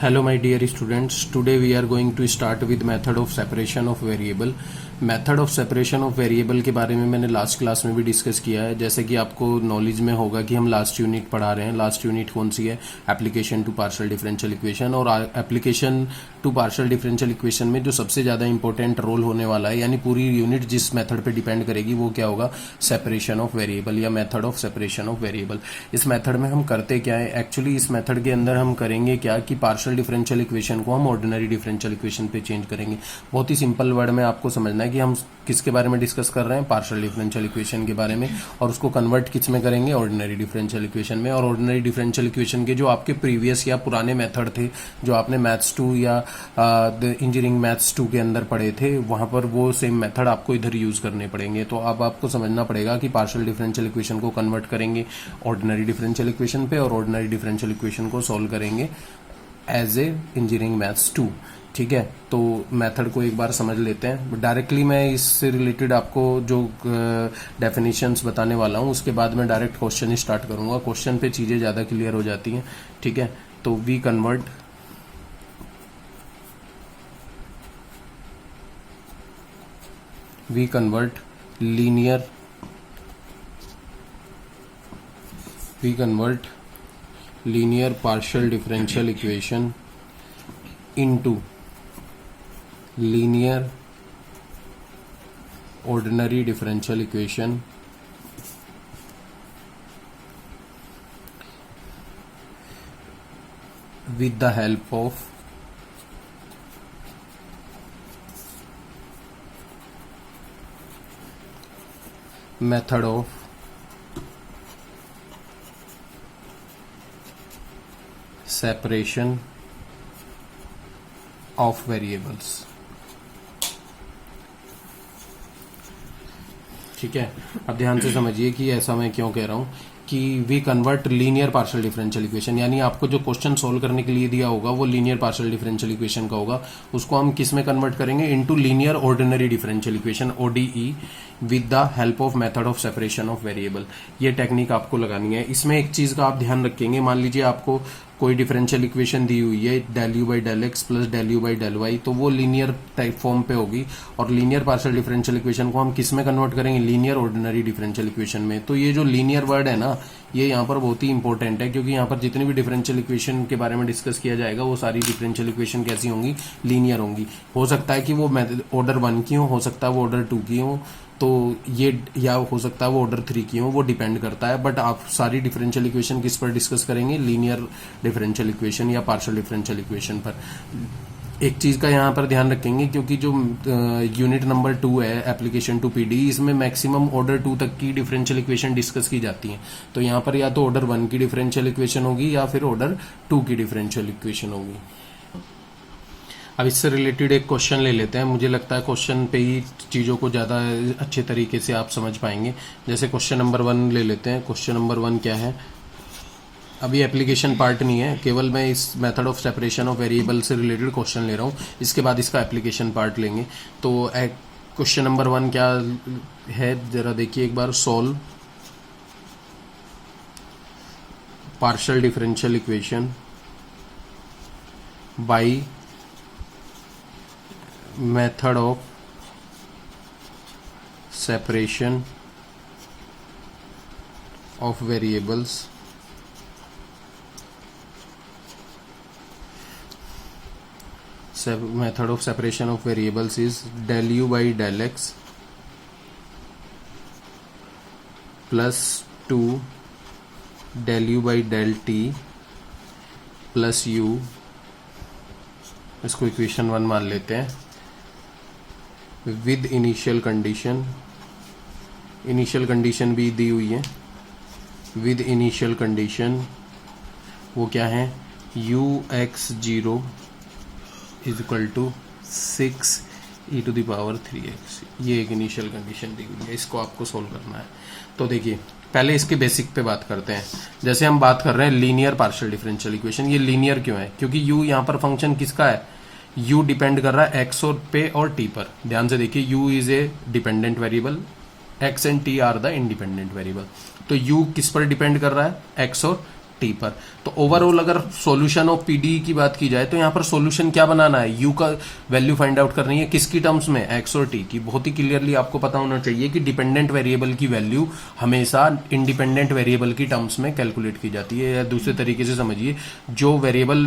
Hello my dear students, today we are going to start with method of separation of variable. Method of separation of variable के बारे में मैंने last class में भी discuss किया है। जैसे कि आपको नॉलेज में होगा कि हम लास्ट यूनिट पढ़ा रहे हैं। लास्ट यूनिट कौन सी है? Application to partial differential equation. और application to partial differential equation में जो सबसे ज़्यादा इंपॉर्टेंट रोल होने वाला है, यानी पूरी यूनिट जिस मेथड पे डिपेंड करेगी, वो क्या होगा? सेपरेशन ऑफ वेरिएबल या method of separation of variable. इस मेथड में हम करते क्या है? एक्चुअली इस मेथड के अंदर हम करेंगे क्या कि पार्शियल डिफरेंशियल इक्वेशन को हम ऑर्डिनरी डिफरेंशियल इक्वेशन पे चेंज करेंगे। बहुत ही सिंपल वर्ड में आपको समझना है कि हम किसके बारे में डिस्कस कर रहे हैं? पार्शियल डिफरेंशियल इक्वेशन के बारे में। और उसको कन्वर्ट किस में करेंगे? ऑर्डिनरी डिफरेंशियल इक्वेशन में। और ऑर्डिनरी डिफरेंशियल इक्वेशन के जो आपके प्रीवियस या पुराने मेथड थे, जो आपने मैथ्स 2 या इंजीनियरिंग मैथ्स 2 के अंदर पढ़े थे, वहां पर वो सेम मेथड आपको इधर यूज करने पड़ेंगे। तो अब आपको समझना पड़ेगा कि पार्शियल डिफरेंशियल इक्वेशन को कन्वर्ट करेंगे ऑर्डिनरी डिफरेंशियल इक्वेशन पे, और ऑर्डिनरी डिफरेंशियल इक्वेशन को सॉल्व करेंगे एज ए इंजीनियरिंग मैथ्स 2। ठीक है, तो मेथड को एक बार समझ लेते हैं। डायरेक्टली मैं इससे रिलेटेड आपको जो डेफिनेशंस बताने वाला हूं, उसके बाद मैं डायरेक्ट क्वेश्चन ही स्टार्ट करूंगा। क्वेश्चन पे चीजें ज्यादा क्लियर हो जाती हैं। ठीक है, तो we convert linear partial differential equation into linear ordinary differential equation with the help of method of separation of variables। ठीक है, अब ध्यान से समझिए कि ऐसा मैं क्यों कह रहा हूं कि we convert linear partial differential equation, यानी आपको जो क्वेश्चन सोल्व करने के लिए दिया होगा वो लीनियर पार्शियल डिफरेंशियल इक्वेशन का होगा। उसको हम किस में कन्वर्ट करेंगे? Into linear ordinary differential equation, ODE, with the help of method of separation of variable. ये टेक्निक आपको लगानी है। इसमें एक चीज का आप ध्यान रखेंगे, मान लीजिए आपको कोई डिफरेंशियल इक्वेशन दी हुई है, del u by del x plus del u by del y, तो वो लीनियर टाइप फॉर्म पे होगी। और लीनियर पार्शियल डिफरेंशियल इक्वेशन को हम किस में कन्वर्ट करेंगे? लीनियर ऑर्डिनरी डिफरेंशियल इक्वेशन में। तो ये जो लीनियर वर्ड है ना, ये यहाँ पर बहुत ही इंपॉर्टेंट है, क्योंकि यहाँ पर जितनी भी डिफरेंशियल इक्वेशन के बारे में डिस्कस किया जाएगा, वो सारी डिफरेंशियल इक्वेशन कैसी होंगी? लीनियर होंगी। हो सकता है कि वो ऑर्डर 1 की हो सकता है वो ऑर्डर 2 की हो, तो ये, या हो सकता है वो ऑर्डर 3 की हो, वो डिपेंड करता है। बट आप सारी डिफरेंशियल इक्वेशन किस पर डिस्कस करेंगे? लीनियर डिफरेंशियल इक्वेशन या पार्शियल डिफरेंशियल इक्वेशन पर। एक चीज का यहाँ पर ध्यान रखेंगे, क्योंकि जो यूनिट नंबर 2 है एप्लीकेशन टू पीडी, इसमें मैक्सिमम ऑर्डर 2 तक की डिफरेंशियल इक्वेशन डिस्कस की जाती है। तो यहाँ पर या तो ऑर्डर 1 की डिफरेंशियल इक्वेशन होगी या फिर ऑर्डर 2 की डिफरेंशियल इक्वेशन होगी। अब इससे रिलेटेड एक क्वेश्चन ले लेते हैं। मुझे लगता है क्वेश्चन पे ही चीज़ों को ज़्यादा अच्छे तरीके से आप समझ पाएंगे। जैसे क्वेश्चन नंबर 1 ले लेते हैं। क्वेश्चन नंबर 1 क्या है? अभी एप्लीकेशन पार्ट नहीं है, केवल मैं इस method of separation of variable से रिलेटेड क्वेश्चन ले रहा हूँ। इसके बाद इसका एप्लीकेशन पार्ट लेंगे। तो क्वेश्चन नंबर 1 क्या है, जरा देखिए एक बार। Solve partial differential equation by method of separation of variables method of separation of variables is del u by del x plus 2 del u by del t plus u। इसको equation 1 मान लेते हैं। विद इनिशियल कंडीशन भी दी हुई है। With initial condition वो क्या है? ux0 is equal to 6 e⁻3x। ये एक इनिशियल कंडीशन दी हुई है, इसको आपको सोल्व करना है। तो देखिए, पहले इसके बेसिक पे बात करते हैं। जैसे हम बात कर रहे हैं लीनियर पार्शियल डिफरेंशियल इक्वेशन, ये लीनियर क्यों है? क्योंकि u यहाँ पर फंक्शन किसका है? u डिपेंड कर रहा है x और पे और t पर। ध्यान से देखिए, u is a dependent variable, x and t are the independent variable. तो u किस पर डिपेंड कर रहा है? x और टी पर। तो ओवरऑल अगर सॉल्यूशन ऑफ पीडी की बात की जाए तो यहाँ पर सॉल्यूशन क्या बनाना है, यू का वैल्यू फाइंड आउट करनी है, किसकी टर्म्स में, एक्स और टी की। बहुत ही क्लियरली आपको पता होना चाहिए कि डिपेंडेंट वेरिएबल की वैल्यू हमेशा इंडिपेंडेंट वेरिएबल की टर्म्स में कैलकुलेट की जाती है। या दूसरे तरीके से समझिए, जो वेरिएबल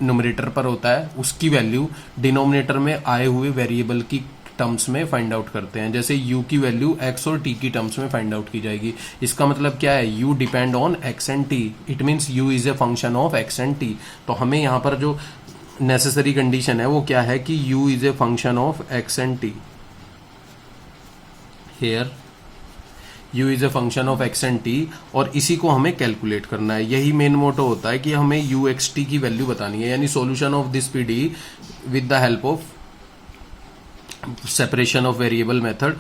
न्यूमरेटर पर होता है उसकी वैल्यू डिनोमिनेटर में आए हुए वेरिएबल की टर्म्स में फाइंड आउट करते हैं। जैसे u की वैल्यू x और t की टर्म्स में फाइंड आउट की जाएगी। इसका मतलब क्या है, u depend on x and t, it means u is a function of x and t। तो हमें यहाँ पर जो नेसेसरी कंडीशन है वो क्या है कि u is a function of x and t। Here u is a function of x and t, और इसी को हमें कैलकुलेट करना है। यही मेन मोटो होता है कि हमें u x t की वैल्यू बतानी है, यानी solution of this PD with the help of separation of variable method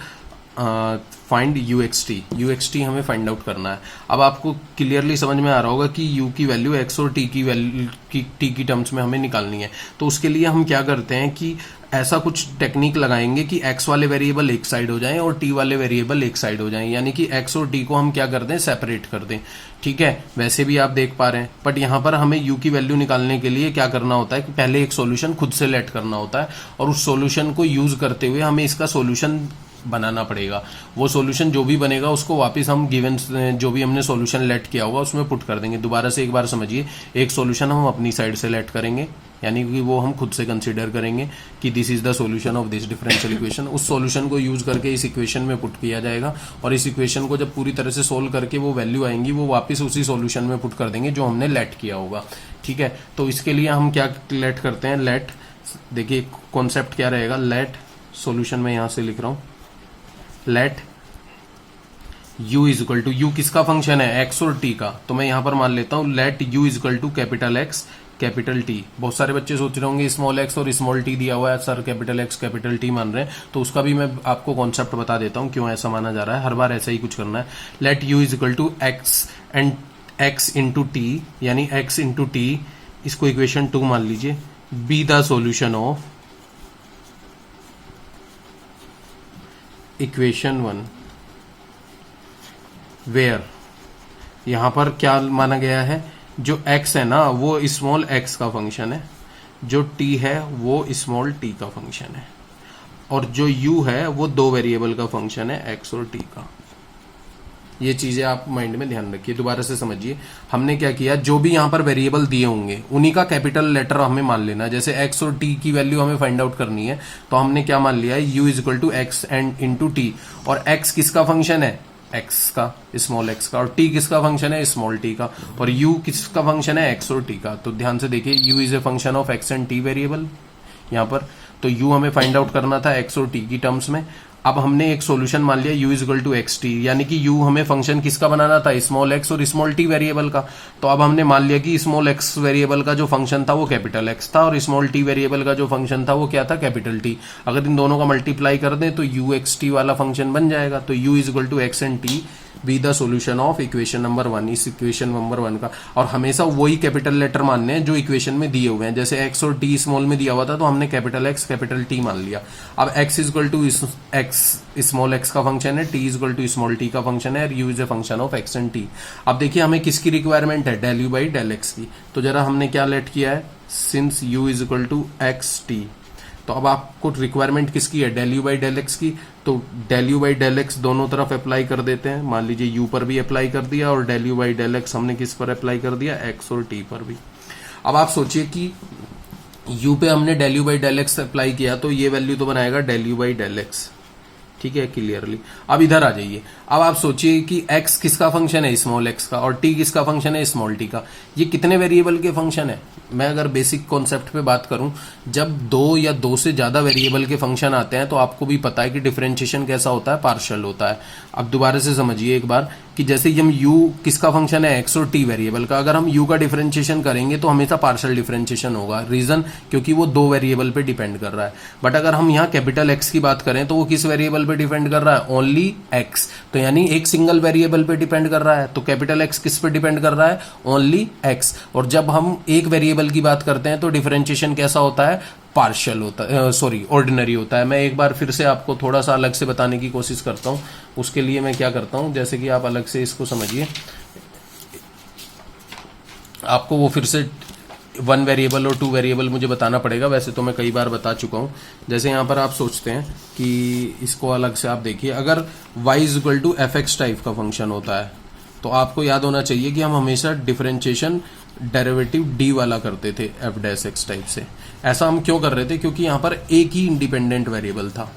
find uxt हमें फाइंड आउट करना है। अब आपको क्लियरली समझ में आ रहा होगा कि u की वैल्यू x और t की वैल्यू t की टर्म्स में हमें निकालनी है। तो उसके लिए हम क्या करते हैं कि ऐसा कुछ टेक्निक लगाएंगे कि x वाले वेरिएबल एक साइड हो जाएं और t वाले वेरिएबल एक साइड हो जाएं, यानी कि x और t को हम क्या कर दें, सेपरेट कर दें। ठीक है, वैसे भी आप देख पा रहे हैं, बट यहाँ पर हमें u की वैल्यू निकालने के लिए क्या करना होता है कि पहले एक सॉल्यूशन खुद से लेट करना होता है, और उस सॉल्यूशन को यूज करते हुए हमें इसका सॉल्यूशन बनाना पड़ेगा। वो सॉल्यूशन जो भी बनेगा उसको वापस हम गिवन जो भी हमने सॉल्यूशन लेट किया होगा उसमें पुट कर देंगे। दोबारा से एक बार समझिए, एक सॉल्यूशन हम अपनी साइड से लेट करेंगे, यानी कि वो हम खुद से कंसीडर करेंगे कि this is the solution of this differential equation. उस सॉल्यूशन को यूज करके इस इक्वेशन में पुट किया जाएगा, और इस इक्वेशन को जब पूरी तरह से सोल्व करके वो वैल्यू आएंगी वो वापस उसी सॉल्यूशन में पुट कर देंगे जो हमने लेट किया होगा। ठीक है, तो इसके लिए हम क्या लेट करते हैं, लेट, देखिए कॉन्सेप्ट क्या रहेगा, लेट सॉल्यूशन में यहां से लिख रहा हूं, let u is equal to, u किसका फंक्शन है, x और t का। तो मैं यहां पर मान लेता हूं let u is equal to capital X capital T। बहुत सारे बच्चे सोच रहे होंगे स्मॉल x और स्मॉल t दिया हुआ है, sir capital X capital T मान रहे हैं, तो उसका भी मैं आपको कॉन्सेप्ट बता देता हूं क्यों ऐसा माना जा रहा है। हर बार ऐसा ही कुछ करना है। Let u is equal to x and x into t, यानी x इंटू t, इसको इक्वेशन 2 मान लीजिए, be the solution of equation 1, where यहां पर क्या माना गया है, जो x है ना वो स्मॉल x का फंक्शन है, जो t है वो स्मॉल t का फंक्शन है, और जो u है वो दो वेरिएबल का फंक्शन है, x और t का। ये चीजें आप माइंड में ध्यान रखिए। दोबारा से समझिए, हमने क्या किया, जो भी यहां पर वेरिएबल दिए होंगे उन्हीं का कैपिटल लेटर हमें मान लेना। जैसे x और t की वैल्यू हमें फाइंड आउट करनी है, तो हमने क्या मान लिया है, u is equal to x and into t, और x किसका फंक्शन है, x का, स्मॉल x का, और t किसका फंक्शन है, स्मॉल t का, और u किसका फंक्शन है, x और t का। तो ध्यान से देखिए, u is a function of x and t variable यहां पर, तो u हमें फाइंड आउट करना था x और t की टर्म्स में। अब हमने एक सॉल्यूशन मान लिया u is equal to x t, यानी कि u हमें फंक्शन किसका बनाना था, स्मॉल x और स्मॉल t वेरिएबल का। तो अब हमने मान लिया कि स्मॉल x वेरिएबल का जो फंक्शन था वो कैपिटल x था, और स्मॉल t वेरिएबल का जो फंक्शन था वो क्या था, कैपिटल t। अगर इन दोनों का मल्टीप्लाई कर दें तो u एक्स टी वाला फंक्शन बन जाएगा। तो u is equal to x and t be the solution of equation number 1, इस इक्वेशन नंबर 1 का। और हमेशा वही कैपिटल लेटर मानने हैं जो इक्वेशन में दिए हुए हैं। जैसे x और t स्मॉल में दिया हुआ था तो हमने कैपिटल x कैपिटल t मान लिया। अब x is equal to x small x का फंक्शन है, t is equal to small t का फंक्शन है, और u is a function of x and t। अब देखिए हमें किसकी रिक्वायरमेंट है, del u by del x की। तो जरा हमने क्या लेट किया है, since u is equal to x t, तो अब आपको रिक्वायरमेंट किसकी है, del u by del x की। तो del u by del x दोनों तरफ अप्लाई कर देते हैं। मान लीजिए यू पर भी अप्लाई कर दिया, और del u by del x हमने किस पर अप्लाई कर दिया, एक्स और टी पर भी। अब आप सोचिए कि यू पे हमने del u by del x apply किया, तो ये वैल्यू तो बनाएगा del u by del x, ठीक है, क्लियरली। अब इधर आ जाइए, अब आप सोचिए कि x किसका फंक्शन है, स्मॉल x का, और t किसका फंक्शन है, स्मॉल t का। ये कितने वेरिएबल के फंक्शन है। मैं अगर बेसिक कॉन्सेप्ट पे बात करूं, जब दो या दो से ज्यादा वेरिएबल के फंक्शन आते हैं तो आपको भी पता है कि डिफरेंशिएशन कैसा होता है, पार्शियल होता है। अब दोबारा से समझिए एक बार कि जैसे हम u किसका फंक्शन है, x और t वेरिएबल का, अगर हम u का डिफरेंशिएशन करेंगे तो हमेशा पार्शियल डिफरेंशिएशन होगा। रीजन, क्योंकि वो दो वेरिएबल पे डिपेंड कर रहा है। बट अगर हम यहाँ कैपिटल x की बात करें तो वो किस वेरिएबल पे डिपेंड कर रहा है, ओनली x। तो यानी एक सिंगल वेरिएबल पे डिपेंड कर रहा है, तो कैपिटल x किस पे डिपेंड कर रहा है, ओनली x। और जब हम एक वेरिएबल की बात करते हैं तो डिफरेंशिएशन कैसा होता है, पार्शियल होता है, सॉरी ऑर्डिनरी होता है। मैं एक बार फिर से आपको थोड़ा सा अलग से बताने की कोशिश करता हूं। उसके लिए मैं क्या करता हूं, जैसे कि आप अलग से इसको समझिए। आपको वो फिर से 1 वेरिएबल और 2 वेरिएबल मुझे बताना पड़ेगा, वैसे तो मैं कई बार बता चुका हूं। जैसे यहां पर आप सोचते हैं कि इसको अलग से आप देखिए, अगर y is equal to f x type का फंक्शन होता है तो आपको याद होना चाहिए कि हम हमेशा डिफरेंशिएशन डेरिवेटिव डी वाला करते थे एफ डैश एक्स टाइप से। ऐसा हम क्यों कर रहे थे? क्योंकि यहां पर एक ही इंडिपेंडेंट वेरिएबल था,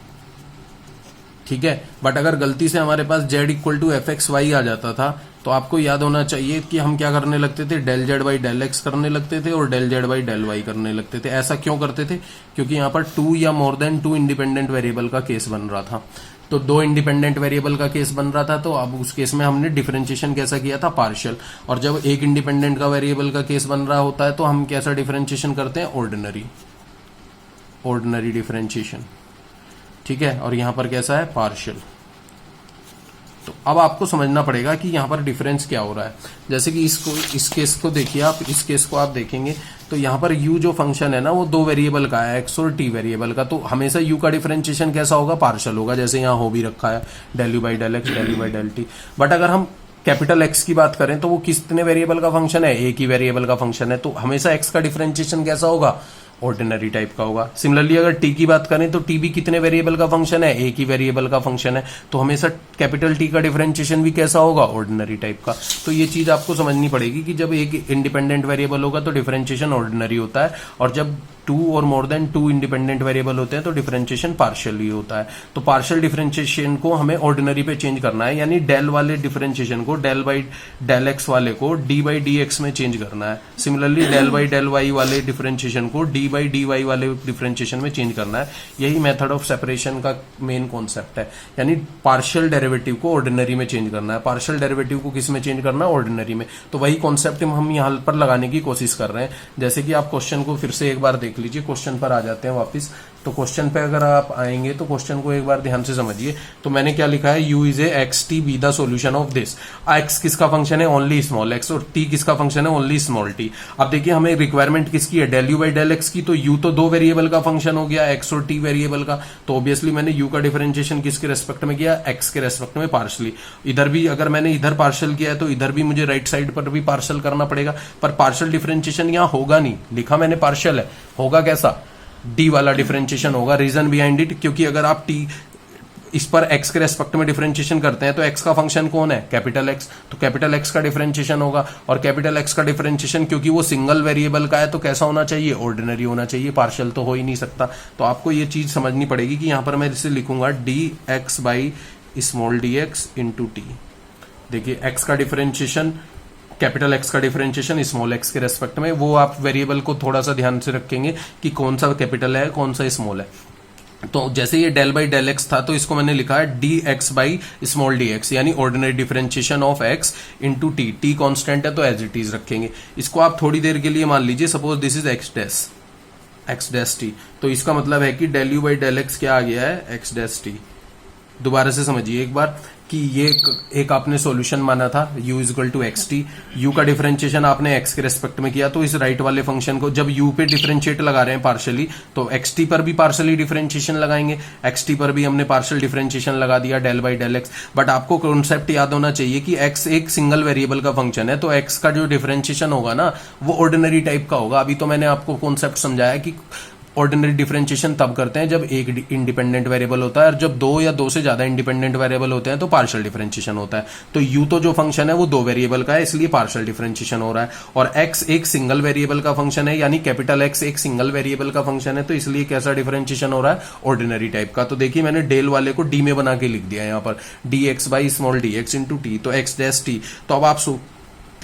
ठीक है। बट अगर गलती से हमारे पास z equal to f x y आ जाता था तो आपको याद होना चाहिए कि हम क्या करने लगते थे, del z by del x करने लगते थे और del z by del y करने लगते थे। ऐसा क्यों करते थे? क्योंकि यहाँ पर 2 या मोर देन 2 इंडिपेंडेंट वेरिएबल का केस बन रहा था। तो 2 इंडिपेंडेंट वेरिएबल का केस बन रहा था, तो अब उस केस में हमने डिफरेंशिएशन कैसा किया था? पार्शियल। और जब एक इंडिपेंडेंट का वेरिएबल का केस बन रहा होता है तो हम कैसा डिफरेंशिएशन करते हैं? ऑर्डिनरी डिफरेंशिएशन, ठीक है। और यहां पर कैसा है? पार्शियल। तो अब आपको समझना पड़ेगा कि यहां पर डिफरेंस क्या हो रहा है। जैसे कि इस केस को देखिए आप, इस केस को आप देखेंगे तो यहां पर u जो फंक्शन है ना वो 2 वेरिएबल का है, x और t वेरिएबल का। तो हमेशा u का डिफरेंशिएशन कैसा होगा? पार्शियल होगा, जैसे यहां हो भी रखा है del u by del x, del u by del t. But अगर हम कैपिटल एक्स की बात करें तो वो कितने वेरिएबल का फंक्शन है? एक ही वेरिएबल का फंक्शन है, तो हमेशा x का डिफरेंशिएशन कैसा होगा? ऑर्डिनरी टाइप का होगा। सिमिलरली अगर टी की बात करें तो टी भी कितने वेरिएबल का फंक्शन है? एक ही वेरिएबल का फंक्शन है, तो हमेशा कैपिटल टी का डिफरेंशिएशन भी कैसा होगा? ऑर्डिनरी टाइप का। तो ये चीज आपको समझनी पड़ेगी कि जब एक इंडिपेंडेंट वेरिएबल होगा तो डिफरेंशिएशन ऑर्डिनरी होता है, और जब 2 और मोर देन 2 इंडिपेंडेंट वेरिएबल होते हैं तो डिफरेंशिएशन पार्शियली होता है। तो पार्शियल डिफरेंशिएशन को हमें ऑर्डिनरी पे चेंज करना है, यानी डेल वाले डिफरेंशिएशन को डेल बाई डेल एक्स वाले को डी बाई डी एक्स में चेंज करना है। Similarly del by del y वाले डिफरेंशिएशन को डी बाई डी वाई वाले डिफरेंशिएशन में चेंज करना है। यही मेथड ऑफ सेपरेशन का मेन कॉन्सेप्ट है, यानी पार्शियल डेरिवेटिव को ऑर्डिनरी में चेंज करना है। पार्शियल डेरिवेटिव को किस में चेंज करना है? ऑर्डिनरी में। तो वही कॉन्सेप्ट हम यहां पर लगाने की कोशिश कर रहे हैं। जैसे कि आप क्वेश्चन को फिर से एक बार देख लीजिए, क्वेश्चन पर आ जाते हैं वापस। तो क्वेश्चन पे अगर आप आएंगे तो क्वेश्चन को एक बार ध्यान से समझिए। तो मैंने क्या लिखा है? u is a x t be the solution of this. x किसका फंक्शन है? ओनली स्मॉल x, और t किसका फंक्शन है? Only small t। अब देखिए हमें रिक्वायरमेंट किसकी है? Del u by del x की। तो u तो 2 वेरिएबल का फंक्शन हो गया, x और t वेरिएबल का। तो ऑब्वियसली मैंने u का डिफरेंशिएशन किसके रेस्पेक्ट में किया? x के रेस्पेक्ट में पार्शली। इधर भी अगर मैंने इधर पार्शियल किया है तो इधर भी मुझे राइट साइड पर भी पार्शियल करना पड़ेगा, पर पार्शियल डिफरेंशिएशन यहां होगा नहीं, लिखा मैंने पार्शियल है, होगा कैसा? डी वाला डिफरेंशिएशन होगा। रीजन बिहाइंड इट, क्योंकि अगर आप टी इस पर x के रेस्पेक्ट में डिफरेंशिएशन करते हैं तो x का फंक्शन कौन है? Capital X। तो कैपिटल X का डिफरेंशिएशन होगा, और कैपिटल X का डिफरेंशिएशन क्योंकि वो सिंगल वेरिएबल का है तो कैसा होना चाहिए? ऑर्डिनरी होना चाहिए, पार्शियल तो हो ही नहीं सकता। तो आपको ये चीज समझनी पड़ेगी कि यहां पर मैं इसे लिखूंगा D x by small d x into T. देखिए x का डिफरेंशिएशन, कैपिटल X का डिफरेंशिएशन स्मॉल x के रेस्पेक्ट में, वो आप वेरिएबल को थोड़ा सा ध्यान से रखेंगे कि कौन सा कैपिटल है कौन सा स्मॉल है। तो जैसे ये डेल बाई डेल एक्स था तो इसको मैंने लिखा है d x by small d x, यानी ordinary differentiation of x into t. T constant है तो एज इट इज रखेंगे। इसको आप थोड़ी देर के लिए मान लीजिए, suppose this is x dash t. तो इसका मतलब है कि del u by del x क्या आ गया है? X dash t. दोबारा से समझिए एक बार कि ये एक आपने सॉल्यूशन माना था u is equal to x t. U का डिफरेंशिएशन आपने x के रेस्पेक्ट में किया, तो इस राइट वाले फंक्शन को जब u पे डिफरेंशिएट लगा रहे हैं पार्शियली तो xt पर भी पार्शियली डिफरेंशिएशन लगाएंगे, xt पर भी हमने पार्शियल डिफरेंशिएशन लगा दिया del by del x. But आपको कॉन्सेप्ट याद होना चाहिए कि x एक सिंगल वेरिएबल का फंक्शन है, तो x का जो डिफरेंशिएशन होगा ना वो ऑर्डिनरी टाइप का होगा। अभी तो मैंने आपको कॉन्सेप्ट समझाया कि ऑर्डिनरी डिफरेंशिएशन तब करते हैं जब एक इंडिपेंडेंट वेरिएबल होता है, और जब 2 या 2 से ज्यादा इंडिपेंडेंट वेरिएबल होते हैं तो पार्शियल डिफरेंशिएशन होता है। तो u तो जो फंक्शन है वो 2 वेरिएबल का है, इसलिए पार्शियल डिफरेंशिएशन हो रहा है। और x एक सिंगल वेरिएबल का फंक्शन है, यानी कैपिटल X एक सिंगल वेरिएबल का फंक्शन है, तो इसलिए कैसा डिफरेंशिएशन हो रहा है? ऑर्डिनरी टाइप का। तो देखिए मैंने डेल वाले को डी में बना के लिख दिया यहाँ पर, D x by small d x into t, तो एक्स डैश टी। तो अब आप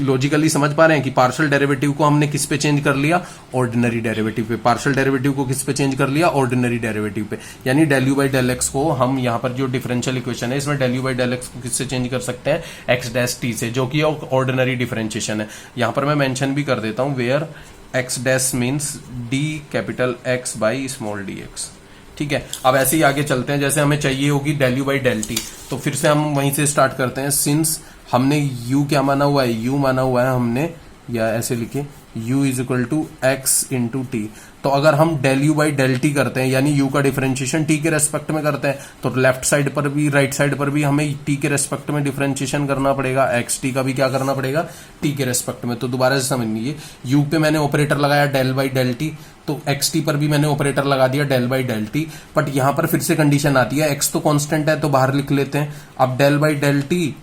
लॉजिकली समझ पा रहे हैं कि पार्शियल डेरिवेटिव को हमने किस पे चेंज कर लिया? ऑर्डिनरी डेरिवेटिव पे। पार्शियल डेरिवेटिव को किस पे चेंज कर लिया? ऑर्डिनरी डेरिवेटिव पे। यानी del u by del x को हम यहाँ पर जो डिफरेंशियल इक्वेशन है इसमें del u by del x को किससे चेंज कर सकते हैं? एक्स डैश टी से, जो कि ऑर्डिनरी डिफरेंशिएशन है। यहाँ पर मैं मेंशन भी कर देता हूं where x dash means d capital x by small d x. ठीक है, अब ऐसे ही आगे चलते हैं। जैसे हमें चाहिए होगी del u by del t, तो फिर से हम वहीं से स्टार्ट करते हैं। सिंस हमने u क्या माना हुआ है? u माना हुआ है हमने या ऐसे लिखे u is equal to x into t. तो अगर हम del u by del t करते हैं यानी u का डिफरेंशिएशन t के रेस्पेक्ट में करते हैं तो लेफ्ट साइड पर भी राइट साइड पर भी हमें t के रेस्पेक्ट में डिफरेंशिएशन करना पड़ेगा, एक्स टी का भी क्या करना पड़ेगा t के रेस्पेक्ट में। तो दोबारा से समझ लीजिए, u पे मैंने ऑपरेटर लगाया डेल बाई डेल टी, तो एक्स टी पर भी मैंने ऑपरेटर लगा दिया del by del t, but यहां पर फिर से कंडीशन आती है एक्स तो कांस्टेंट है तो बाहर लिख लेते हैं। अब del by del t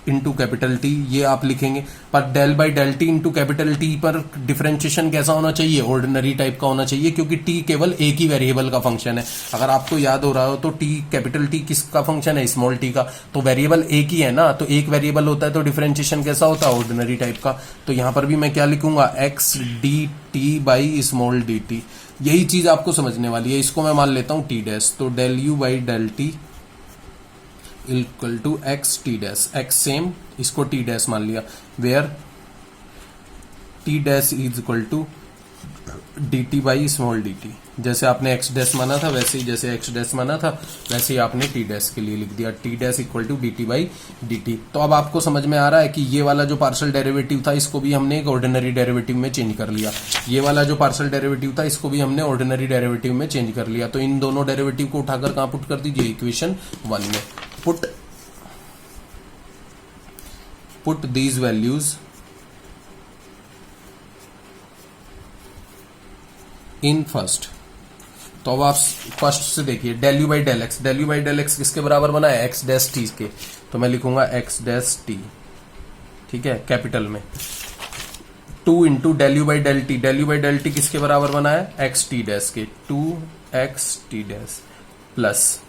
into capital T ये आप लिखेंगे, पर del by del t into capital T पर डिफरेंशिएशन कैसा होना चाहिए, ऑर्डिनरी टाइप का होना चाहिए, क्योंकि टी केवल एक ही वेरिएबल का फंक्शन है। अगर आपको याद हो रहा हो तो टी कैपिटल टी किसका फंक्शन है, स्मॉल टी का, तो वेरिएबल एक ही है ना, तो एक वेरिएबल होता है तो डिफरेंशिएशन कैसा होता है, ऑर्डिनरी टाइप का। तो यहां पर भी मैं क्या लिखूंगा, x D t by small d t. यही चीज आपको समझने वाली है। इसको मैं मान लेता हूं टी डैश, तो del u by del t equal to x t dash, x same, इसको टी डैश मान लिया, where t dash is equal to d t by small d t. जैसे आपने एक्स डैश माना था वैसे ही, जैसे एक्स डैश माना था वैसे ही आपने टी डैश के लिए लिख दिया, t dash equal to d t by d t. तो अब आपको समझ में आ रहा है कि ये वाला जो पार्शियल डेरिवेटिव था इसको भी हमने एक ऑर्डिनरी डेरिवेटिव में चेंज कर लिया, ये वाला जो पार्शियल डेरिवेटिव था इसको भी हमने ऑर्डिनरी डेरिवेटिव में चेंज कर लिया। तो इन दोनों डेरिवेटिव को उठाकर कहां पुट कर दीजिए, इक्वेशन 1 में। put these values in first। तो अब आप फर्स्ट से देखिए, del u by del x, del u by del x किसके बराबर बना है, एक्स डैश टी के, तो मैं लिखूंगा एक्स डैश टी, ठीक है, कैपिटल में। 2 into del u by del t, del u by del t किसके बराबर बना है, एक्स टी डैश के, 2 x t dash plus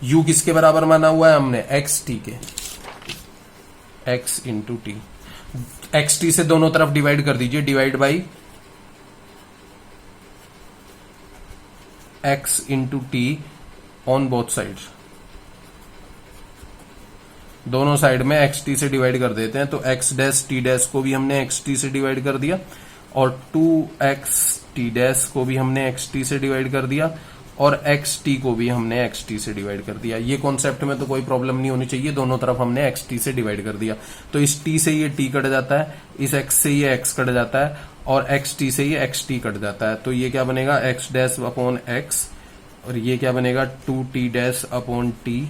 u किसके बराबर माना हुआ है हमने, एक्स टी के, x into t. X t से दोनों तरफ डिवाइड कर दीजिए, divide by x into t on both sides, दोनों साइड में एक्स टी से डिवाइड कर देते हैं। तो एक्स डैश टी डैश को भी हमने एक्स टी से डिवाइड कर दिया और 2x टी डैश को भी हमने एक्स टी से डिवाइड कर दिया और एक्स टी को भी हमने एक्स टी से डिवाइड कर दिया। ये कॉन्सेप्ट में तो कोई प्रॉब्लम नहीं होनी चाहिए, दोनों तरफ हमने एक्स टी से डिवाइड कर दिया। तो इस टी से ये टी कट जाता है, इस एक्स से ये एक्स कट जाता है और एक्स टी से ये एक्स टी कट जाता है। तो ये क्या बनेगा, एक्स डैश अपॉन एक्स, और ये क्या बनेगा 2t डैश अपॉन टी,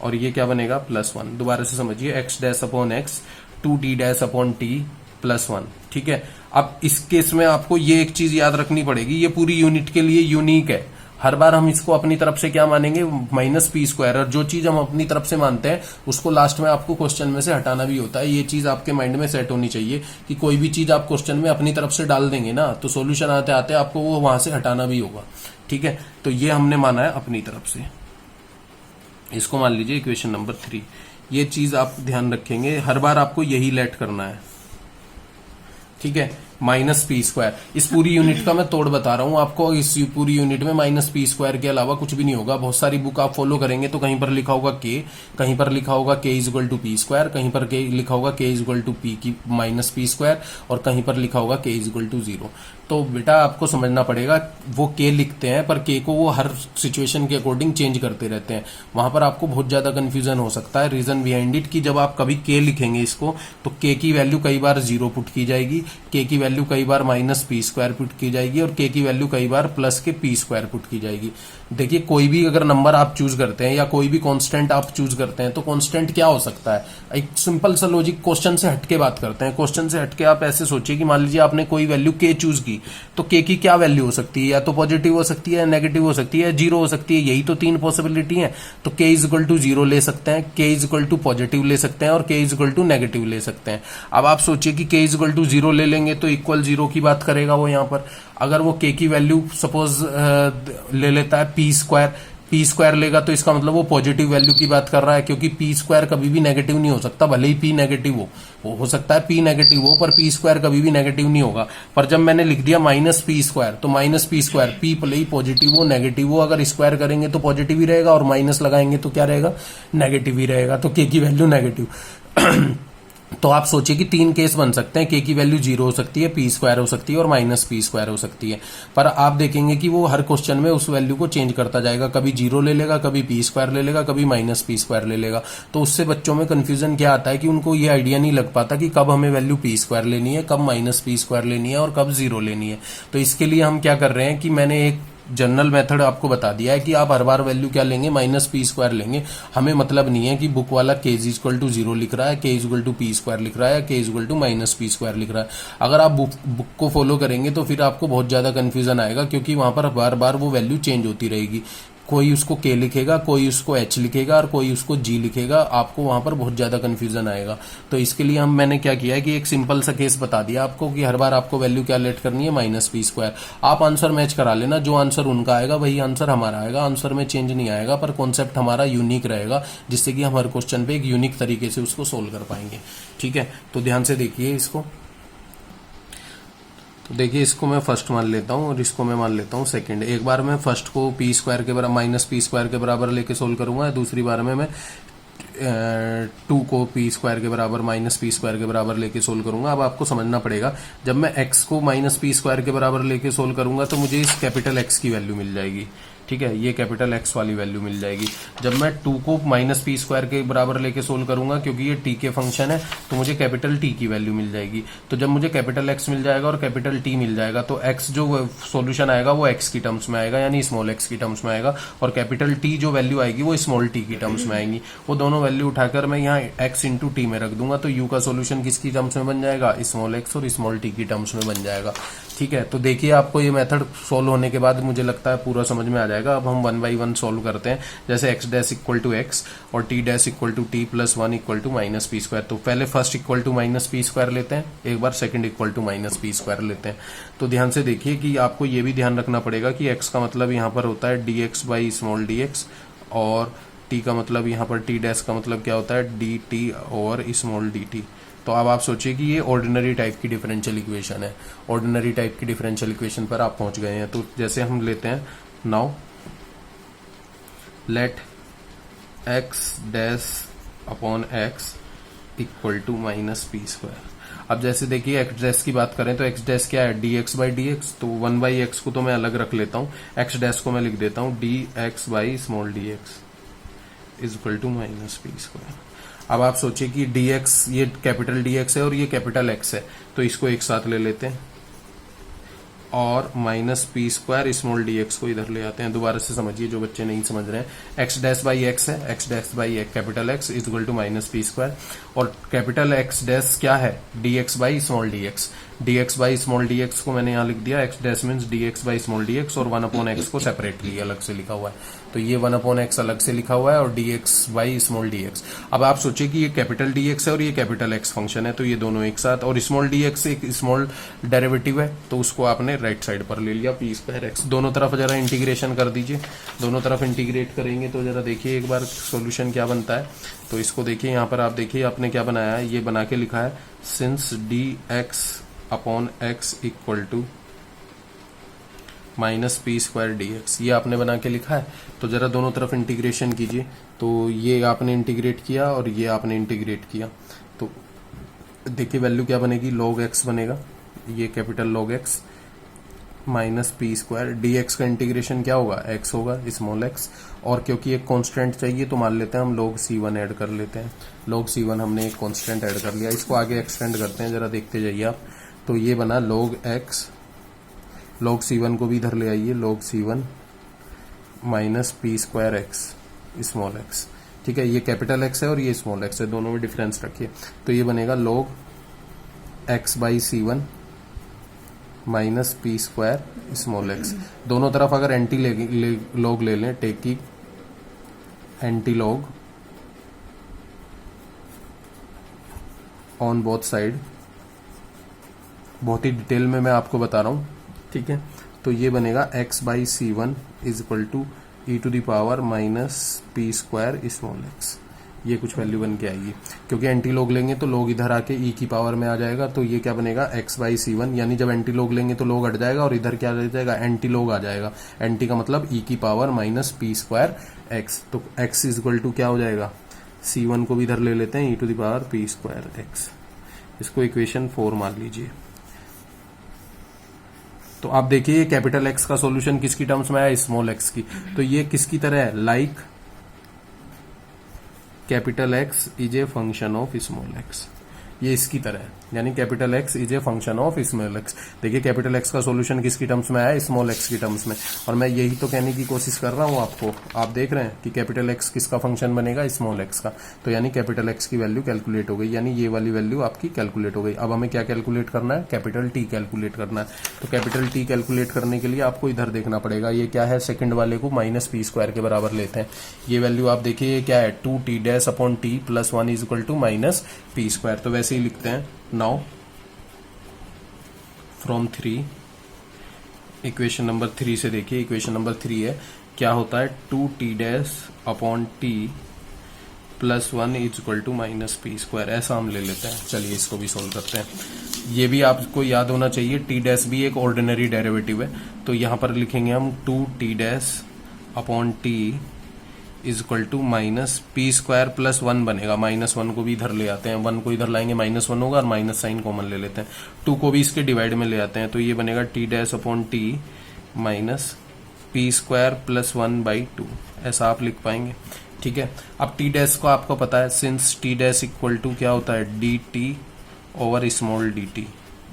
और ये क्या बनेगा +1। दोबारा से समझिए, x dash upon x, 2t dash upon T +1, ठीक है। अब इस केस में आपको ये एक चीज याद रखनी पड़ेगी, ये पूरी यूनिट के लिए यूनिक है। हर बार हम इसको अपनी तरफ से क्या मानेंगे, -p², और जो चीज हम अपनी तरफ से मानते हैं उसको लास्ट में आपको क्वेश्चन में से हटाना भी होता है। ये चीज आपके माइंड में सेट होनी चाहिए कि कोई भी चीज आप क्वेश्चन में अपनी तरफ से डाल देंगे ना तो सॉल्यूशन आते आते आपको वो वहां से हटाना भी होगा, ठीक है। तो ये हमने माना है अपनी तरफ से, इसको मान लीजिए इक्वेशन नंबर 3। ये चीज आप ध्यान रखेंगे, हर बार आपको यही लेट करना है, ठीक है, -p²। इस पूरी यूनिट का मैं तोड़ बता रहा हूं आपको, इस पूरी यूनिट में -p² के अलावा कुछ भी नहीं होगा। बहुत सारी बुक आप फॉलो करेंगे तो कहीं पर लिखा होगा k, कहीं पर लिखा होगा k = p², कहीं पर लिखा होगा k = p की -p², और कहीं पर लिखा होगा k = 0। तो बेटा आपको समझना पड़ेगा, वो k लिखते हैं पर k को वो हर सिचुएशन के अकॉर्डिंग चेंज करते रहते हैं, वहां पर आपको बहुत ज्यादा कंफ्यूजन हो सकता है। रीजन बिहाइंड इट कि जब आप कभी k लिखेंगे इसको तो k की वैल्यू कई बार 0 पुट की जाएगी, k की वैल्यू कई बार -p² पुट की जाएगी और k की वैल्यू कई बार +p² पुट की जाएगी। देखिए, कोई भी अगर नंबर आप चूज करते हैं या कोई भी कांस्टेंट आप चूज करते हैं तो कांस्टेंट क्या हो सकता है, एक सिंपल सा लॉजिक, क्वेश्चन से हटके बात करते हैं। क्वेश्चन से हटके आप ऐसे सोचिए कि मान लीजिए आपने कोई वैल्यू k चूज की, तो k की क्या वैल्यू हो सकती है, या तो पॉजिटिव हो सकती है, नेगेटिव हो सकती है, 0 हो सकती है। यही तो 3 पॉसिबिलिटी है। तो k = 0 ले सकते हैं, k = पॉजिटिव ले सकते हैं और k = नेगेटिव ले सकते हैं। अब आप सोचिए कि k = 0 ले लेंगे तो इक्वल 0 की बात करेगा वो यहाँ पर। अगर वो k की वैल्यू सपोज ले लेता है p² लेगा तो इसका मतलब वो पॉजिटिव वैल्यू की बात कर रहा है, क्योंकि p² कभी भी नेगेटिव नहीं हो सकता, भले ही p नेगेटिव हो सकता है p नेगेटिव हो, पर p² कभी भी नेगेटिव नहीं होगा। पर जब मैंने लिख दिया -p², तो -p², p भले ही पॉजिटिव हो नेगेटिव हो, अगर स्क्वायर करेंगे तो पॉजिटिव ही रहेगा और माइनस लगाएंगे तो क्या रहेगा, नेगेटिव ही रहेगा। तो k की वैल्यू नेगेटिव तो आप सोचिए कि 3 केस बन सकते हैं, के की वैल्यू 0 हो सकती है, पी स्क्वायर हो सकती है और माइनस पी स्क्वायर हो सकती है। पर आप देखेंगे कि वो हर क्वेश्चन में उस वैल्यू को चेंज करता जाएगा, कभी 0 ले लेगा, कभी पी स्क्वायर ले लेगा, कभी माइनस पी स्क्वायर ले लेगा। तो उससे बच्चों में कंफ्यूजन क्या आता है कि उनको ये आइडिया नहीं लग पाता कि कब हमें वैल्यू पी स्क्वायर लेनी है, कब माइनस पी स्क्वायर लेनी है और कब 0 लेनी है। तो इसके लिए हम क्या कर रहे हैं कि मैंने एक जनरल मेथड आपको बता दिया है कि आप हर बार वैल्यू क्या लेंगे, माइनस पी स्क्वायर लेंगे। हमें मतलब नहीं है कि बुक वाला के इज इक्वल टू 0 लिख रहा है, k is equal to p square लिख रहा है, k is equal to minus p square लिख रहा है। अगर आप बुक को फॉलो करेंगे तो फिर आपको बहुत ज्यादा कंफ्यूजन आएगा, क्योंकि वहां पर बार बार वो वैल्यू चेंज होती रहेगी। कोई उसको के लिखेगा, कोई उसको एच लिखेगा और कोई उसको जी लिखेगा। आपको वहां पर बहुत ज्यादा कंफ्यूजन आएगा। तो इसके लिए मैंने क्या किया है कि एक सिंपल सा केस बता दिया आपको कि हर बार आपको वैल्यू क्या लेट करनी है, माइनस पी स्क्वायर। आप आंसर मैच करा लेना, जो आंसर उनका आएगा वही आंसर हमारा आएगा। आंसर में चेंज नहीं आएगा, पर कॉन्सेप्ट हमारा यूनिक रहेगा, जिससे कि हम हर क्वेश्चन पे एक यूनिक तरीके से उसको सोल्व कर पाएंगे। ठीक है, तो ध्यान से देखिए इसको। तो देखिए, इसको मैं फर्स्ट मान लेता हूँ और इसको मैं मान लेता हूँ सेकंड। एक बार मैं फर्स्ट को पी स्क्वायर के बराबर माइनस पी स्क्वायर के बराबर लेके सोल्व करूंगा, दूसरी बार में मैं 2 को पी स्क्वायर के बराबर माइनस पी स्क्वायर के बराबर लेके सोल्व करूंगा। अब आपको समझना पड़ेगा, जब मैं x को माइनस पी स्क्वायर के बराबर लेके सोल्व करूंगा तो मुझे इस कैपिटल x की वैल्यू मिल जाएगी। ठीक है, ये कैपिटल X वाली वैल्यू मिल जाएगी। जब मैं 2 को माइनस पी स्क्वायर के बराबर लेके सोल्व करूंगा, क्योंकि ये t के फंक्शन है, तो मुझे कैपिटल T की वैल्यू मिल जाएगी। तो जब मुझे कैपिटल X मिल जाएगा और कैपिटल T मिल जाएगा, तो X जो सॉल्यूशन आएगा वो X की टर्म्स में आएगा, यानी स्मॉल x की टर्म्स में आएगा, और कैपिटल T जो वैल्यू आएगी वो स्मॉल t की टर्म्स में आएंगी। वो दोनों वैल्यू उठाकर मैं यहाँ x इंटू टी में रख दूंगा, तो u का सोल्यूशन किसकी टर्म्स में बन जाएगा, स्मॉल x और स्मॉल t की टर्म्स में बन जाएगा। ठीक है, तो देखिए आपको ये मेथड सोल्व होने के बाद मुझे लगता है पूरा समझ में आ जाएगा। अब हम 1 बाई 1 सोल्व करते हैं। जैसे x dash equal to x और t dash equal to t plus 1 equal to minus p square. तो पहले first equal to minus p square लेते हैं, एक बार second equal to minus p square लेते हैं। तो ध्यान से देखिए कि आपको ये भी ध्यान रखना पड़ेगा कि एक्स का मतलब यहाँ पर होता है d x by small d x, और टी का मतलब यहाँ पर टी डैश का मतलब क्या होता है डी टी और स्मॉल डी टी। तो अब आप सोचिए कि ये ऑर्डिनरी टाइप की डिफरेंशियल इक्वेशन है। ऑर्डिनरी टाइप की डिफरेंशियल इक्वेशन पर आप पहुंच गए हैं। तो जैसे हम लेते हैं, now let x dash upon x equal to minus p square. अब जैसे देखिए एक्स डैश की बात करें तो एक्स डैश क्या है, d x by d x. तो 1 बाई एक्स को तो मैं अलग रख लेता हूँ, एक्स डैश को मैं लिख देता हूँ d x by small d x is equal to minus p square. अब आप सोचिए कि dx ये कैपिटल dx है और ये कैपिटल x है, तो इसको एक साथ ले लेते हैं और minus p square small dx को इधर ले आते हैं। दोबारा से समझिए जो बच्चे नहीं समझ रहे हैं, एक्स डैश बाई एक्स है, x dash by capital x is equal to minus p square, और कैपिटल x डैश क्या है, dx by small dx। dx by small dx को मैंने यहाँ लिख दिया, x dash means dx by small dx, और 1 अपॉन x को सेपरेटली अलग से लिखा हुआ है। तो ये 1 अपॉन x अलग से लिखा हुआ है और dx बाई स्मॉल dx। अब आप सोचिए कि ये कैपिटल dx है और ये कैपिटल x फंक्शन है, तो ये दोनों एक साथ, और स्मॉल dx एक स्मॉल डेरिवेटिव है, तो उसको आपने राइट साइड पर ले लिया, पी स्क्वायर एक्स। दोनों तरफ जरा इंटीग्रेशन कर दीजिए, दोनों तरफ इंटीग्रेट करेंगे तो जरा देखिए एक बार सॉल्यूशन क्या बनता है। तो इसको देखिए, यहाँ पर आप देखिए आपने क्या बनाया है, ये बना के लिखा है since d x upon x equal to minus p square d x, ये आपने बना के लिखा है। तो जरा दोनों तरफ इंटीग्रेशन कीजिए, तो ये आपने इंटीग्रेट किया और ये आपने इंटीग्रेट किया, तो देखिए वैल्यू क्या बनेगी, लॉग एक्स बनेगा, ये capital log x minus p square d x का इंटीग्रेशन क्या होगा, एक्स होगा स्मॉल एक्स, और क्योंकि एक कांस्टेंट चाहिए तो मान लेते हैं हम log c1 ऐड कर लेते हैं। log c1 हमने एक कांस्टेंट ऐड कर लिया, इसको आगे एक्सटेंड करते हैं, जरा देखते जाइए आप। तो ये बना log x, log c1 को भी इधर ले आइए, log c1 minus p square x small x. ठीक है, ये कैपिटल एक्स है और ये स्मॉल एक्स है, दोनों में डिफरेंस रखिए। तो ये बनेगा log x by c1 minus p square small x. दोनों तरफ अगर एंटी लॉग ले लें, टेक की anti log on both side, बहुत ही डिटेल में मैं आपको बता रहा हूं। ठीक है, तो ये बनेगा x by c1 is equal to e to the power minus p square small x. ये कुछ वैल्यू बन के आएगी, क्योंकि एंटी लॉग लेंगे तो लॉग इधर आके ई की पावर में आ जाएगा, तो ये क्या बनेगा x बाई c1, यानी जब एंटी लॉग लेंगे तो लॉग हट जाएगा और इधर क्या रह जाएगा, एंटी लॉग आ जाएगा। एंटी का मतलब ई की power minus p square x, तो x इज इक्वल टू क्या हो जाएगा, c1 को भी इधर ले लेते हैं e to the power p square x. इसको इक्वेशन 4 मान लीजिए। तो आप देखिए कैपिटल एक्स का सॉल्यूशन किसकी टर्म्स में आया, स्मॉल एक्स की। तो ये किसकी तरह है, like capital x is a function of small x, ये इसकी तरह है, यानी capital x is a function of small x. देखिए कैपिटल एक्स का सॉल्यूशन किसकी टर्म्स में आया, स्मॉल एक्स की टर्म्स में। और मैं यही तो कहने की कोशिश कर रहा हूं आपको, आप देख रहे हैं कि कैपिटल एक्स किसका फंक्शन बनेगा, स्मॉल एक्स का। तो यानी कैपिटल एक्स की वैल्यू कैलकुलेट हो गई, यानी ये वाली वैल्यू आपकी कैलकुलेट हो गई। अब हमें क्या कैलकुलेट करना है, कैपिटल टी कैलकुलेट करना है। तो कैपिटल टी कैलकुलेट करने के लिए आपको इधर देखना पड़ेगा, ये क्या है, सेकंड वाले को माइनस पी स्क्वायर के बराबर लेते हैं। ये वैल्यू आप देखिए ये क्या है, 2t dash upon t plus 1 is equal to minus p square. तो वैसे ही लिखते हैं, नाउ फ्रॉम 3 इक्वेशन नंबर 3 से देखिए, इक्वेशन नंबर 3 है, क्या होता है, 2t dash upon t plus 1 is equal to minus p square, ऐसा हम ले लेते हैं। चलिए इसको भी सोल्व करते हैं। ये भी आपको याद होना चाहिए, टी डैश भी एक ऑर्डिनरी डेरिवेटिव है। तो यहां पर लिखेंगे हम 2t dash upon t is equal to minus p square plus 1 बनेगा। माइनस 1 को भी इधर ले आते हैं, 1 को इधर लाएंगे माइनस 1 होगा और माइनस साइन कॉमन ले लेते हैं। 2 को भी इसके डिवाइड में ले आते हैं, तो ये बनेगा T dash upon T minus p square plus 1 by 2, ऐसा आप लिख पाएंगे। ठीक है, अब टी डैश को आपको पता है, since t dash equal to क्या होता है, d t over small d t,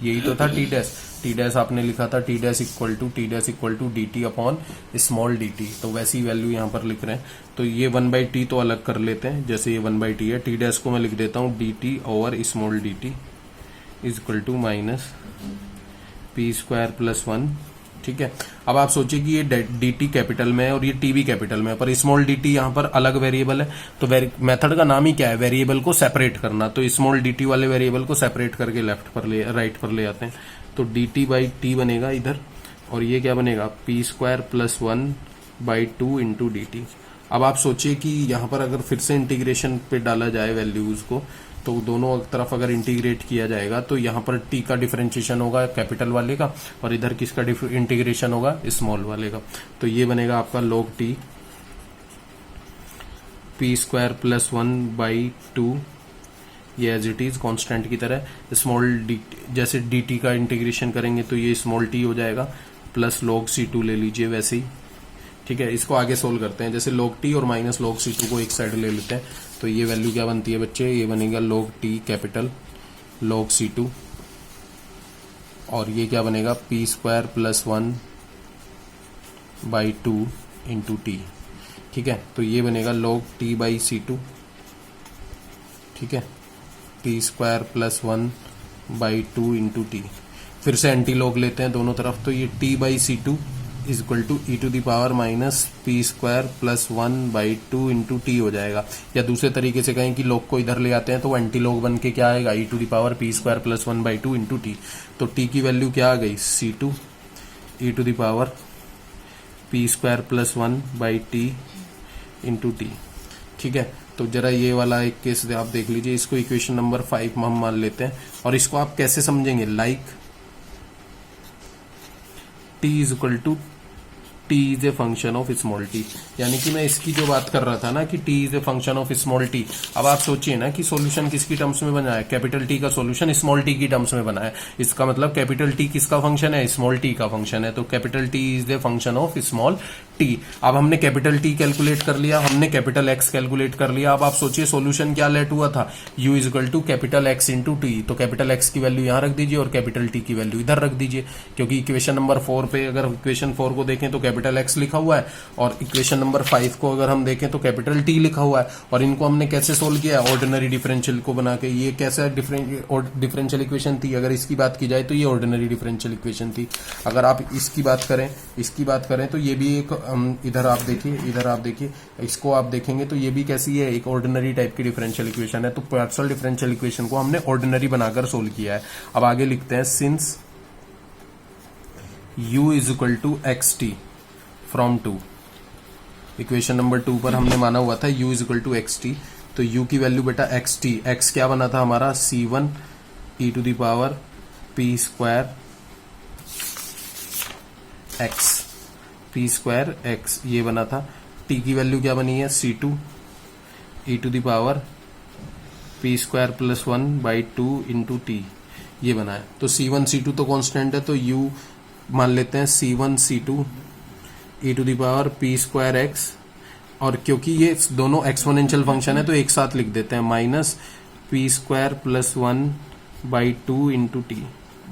यही तो था टी डैश। टी डैश आपने लिखा था t dash equal to d t upon small d t, तो वैसी वैल्यू यहाँ पर लिख रहे हैं। तो ये 1 बाई टी तो अलग कर लेते हैं, जैसे ये 1 बाई टी है, टी डैश को मैं लिख देता हूँ d t over small d t is equal to minus p square plus 1। ठीक है, अब आप सोचिए कि ये डी टी कैपिटल में है और ये टी भी कैपिटल में है, पर स्मॉल डी टी यहाँ पर अलग वेरिएबल है। तो मेथड का नाम ही क्या है, वेरिएबल को सेपरेट करना। तो स्मॉल डी टी वाले वेरिएबल को सेपरेट करके राइट पर ले आते हैं। तो डी टी बाई टी बनेगा इधर, और ये क्या बनेगा, P square plus 1 by 2 into D T. अब आप सोचिए कि यहाँ पर अगर फिर से इंटीग्रेशन पे डाला जाए वैल्यूज को, तो दोनों तरफ अगर इंटीग्रेट किया जाएगा तो यहाँ पर टी का डिफरेंशिएशन होगा कैपिटल वाले का, और इधर किसका इंटीग्रेशन होगा, स्मॉल वाले का। तो ये बनेगा आपका log T P square plus 1 by 2, ये एज इट इज कॉन्स्टेंट की तरह। स्मॉल डी जैसे डी टी का इंटीग्रेशन करेंगे तो ये स्मॉल टी हो जाएगा, प्लस log C2 ले लीजिए वैसे ही। ठीक है, इसको आगे सोल्व करते हैं, जैसे log t और माइनस log C2 को एक साइड ले लेते हैं। तो ये वैल्यू क्या बनती है बच्चे, ये बनेगा log t capital log C2, और ये क्या बनेगा, P square plus 1 by 2 into t. ठीक है, तो ये बनेगा log t बाई C2। ठीक है, P square plus 1 by 2 into T. फिर से एंटी लॉग लेते हैं दोनों तरफ, तो ये t by C2 is equal to e to the power minus p square plus 1 by 2 into t हो जाएगा। या दूसरे तरीके से कहें कि लॉग को इधर ले आते हैं तो एंटी लॉग बन के क्या आएगा, e to the power p square plus 1 by 2 into t. तो टी की वैल्यू क्या आ गई, C2 e to the power p square plus 1 by t into t. ठीक है, तो जरा ये वाला एक केस आप देख लीजिए, इसको इक्वेशन नंबर 5 में हम मान लेते हैं। और इसको आप कैसे समझेंगे, like t is equal to t is a function of small t, यानी कि मैं इसकी जो बात कर रहा था ना कि t is a function of small t। अब आप सोचिए ना कि सॉल्यूशन किसकी टर्म्स में बना है, कैपिटल T का सॉल्यूशन स्मॉल t की टर्म्स में बना है। इसका मतलब कैपिटल T किसका फंक्शन है, स्मॉल t का फंक्शन है। तो capital T is a function of small t। अब हमने कैपिटल T कैलकुलेट कर लिया, हमने कैपिटल X कैलकुलेट कर लिया। अब आप सोचिए सॉल्यूशन क्या लेट हुआ था, u is equal to capital X into t. तो कैपिटल X की वैल्यू यहां रख दीजिए और कैपिटल T की वैल्यू इधर रख दीजिए, क्योंकि इक्वेशन नंबर 4 पे अगर इक्वेशन 4 को देखें तो कैपिटल X लिखा हुआ है, और इक्वेशन नंबर 5 को अगर हम देखें तो कैपिटल T लिखा हुआ है। और इनको हमने कैसे सोल्व किया, ऑर्डिनरी डिफरेंशियल को बना के। ये कैसा डिफरेंशियल इक्वेशन थी, अगर इसकी बात की जाए तो ये ऑर्डिनरी डिफरेंशियल इक्वेशन थी। अगर आप इसकी बात करें तो ये भी एक इधर आप देखिए इसको आप देखेंगे तो ये भी कैसी है, एक ऑर्डिनरी टाइप की डिफरेंशियल इक्वेशन है। तो पार्शियल डिफरेंशियल इक्वेशन को हमने ऑर्डिनरी बनाकर सोल्व किया है। अब आगे लिखते हैं, since u is equal to x t from 2, equation number 2 पर हमने माना हुआ था u is equal to x t. तो u की वैल्यू बेटा एक्स टी, x क्या बना था हमारा, C1 e to the power p square x, p square x ये बना था। t की वैल्यू क्या बनी है, C2 e to the power p square plus 1/2 into t, ये बना है। तो C1 C2 तो कांस्टेंट है, तो U मान लेते हैं C1 C2 e to the power p square x, और क्योंकि ये दोनों एक्सपोनेंशियल फंक्शन है तो एक साथ लिख देते हैं, minus p square plus 1/2 into t,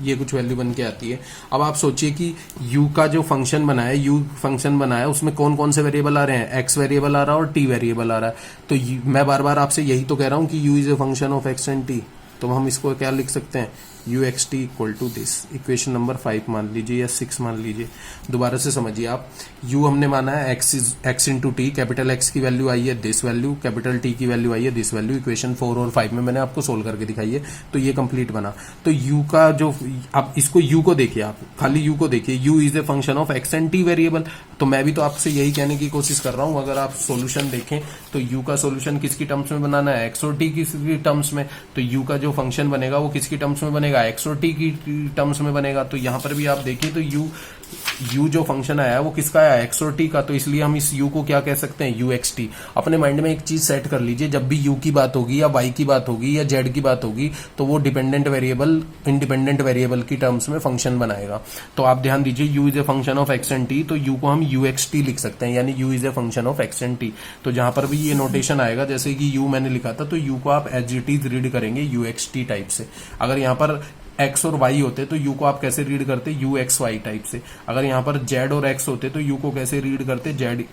ये कुछ वैल्यू बन के आती है। अब आप सोचिए कि u का जो फंक्शन बना है, u फंक्शन बना है, उसमें कौन कौन से वेरिएबल आ रहे हैं, x वेरिएबल आ रहा है और t वेरिएबल आ रहा है। तो मैं बार बार आपसे यही तो कह रहा हूं कि u is a function of x and t, तो हम इसको क्या लिख सकते हैं, u x t equal to this, equation number 5 मान लीजिए या 6 मान लीजिए। दोबारा से समझिए आप, u हमने माना है x into T, capital x की वैल्यू आई है दिस वैल्यू, कैपिटल t की वैल्यू आई है दिस वैल्यू, इक्वेशन 4 और 5 में मैंने आपको सोल्व करके दिखाई है, तो ये कंप्लीट बना। तो u का जो, अब इसको u को देखिए, आप खाली u को देखिए, u is a function of x and t variable. तो मैं भी तो आपसे यही कहने की कोशिश कर रहा हूं, अगर आप सोल्यूशन देखें तो u का सोल्यूशन किसकी टर्म्स में बनाना है, x और t की टर्म्स में। तो u का जो फंक्शन बनेगा वो किसकी टर्म्स में बनेगा, x और t की टर्म्स में बनेगा। तो यहां पर भी आप देखिए तो u जो फंक्शन आया है वो किसका आया, x और t का, तो इसलिए हम इस u को क्या कह सकते हैं, u एक्स टी। अपने माइंड में एक चीज सेट कर लीजिए, जब भी u की बात होगी या y की बात होगी या z की बात होगी तो वो डिपेंडेंट वेरिएबल इंडिपेंडेंट वेरिएबल की टर्म्स में फंक्शन बनाएगा। तो आप ध्यान दीजिए, u is a function of x and t, तो u को हम u एक्स टी लिख सकते हैं, यानी u is a function of x and t। तो जहां पर भी ये नोटेशन आएगा, जैसे कि u मैंने लिखा था, तो u को आप एज इट इज रीड करेंगे u एक्स टी टाइप से। अगर यहाँ पर x और y होते तो u को आप कैसे रीड करते, u एक्स वाई टाइप से। अगर यहाँ पर z और x होते तो u को कैसे रीड करते, z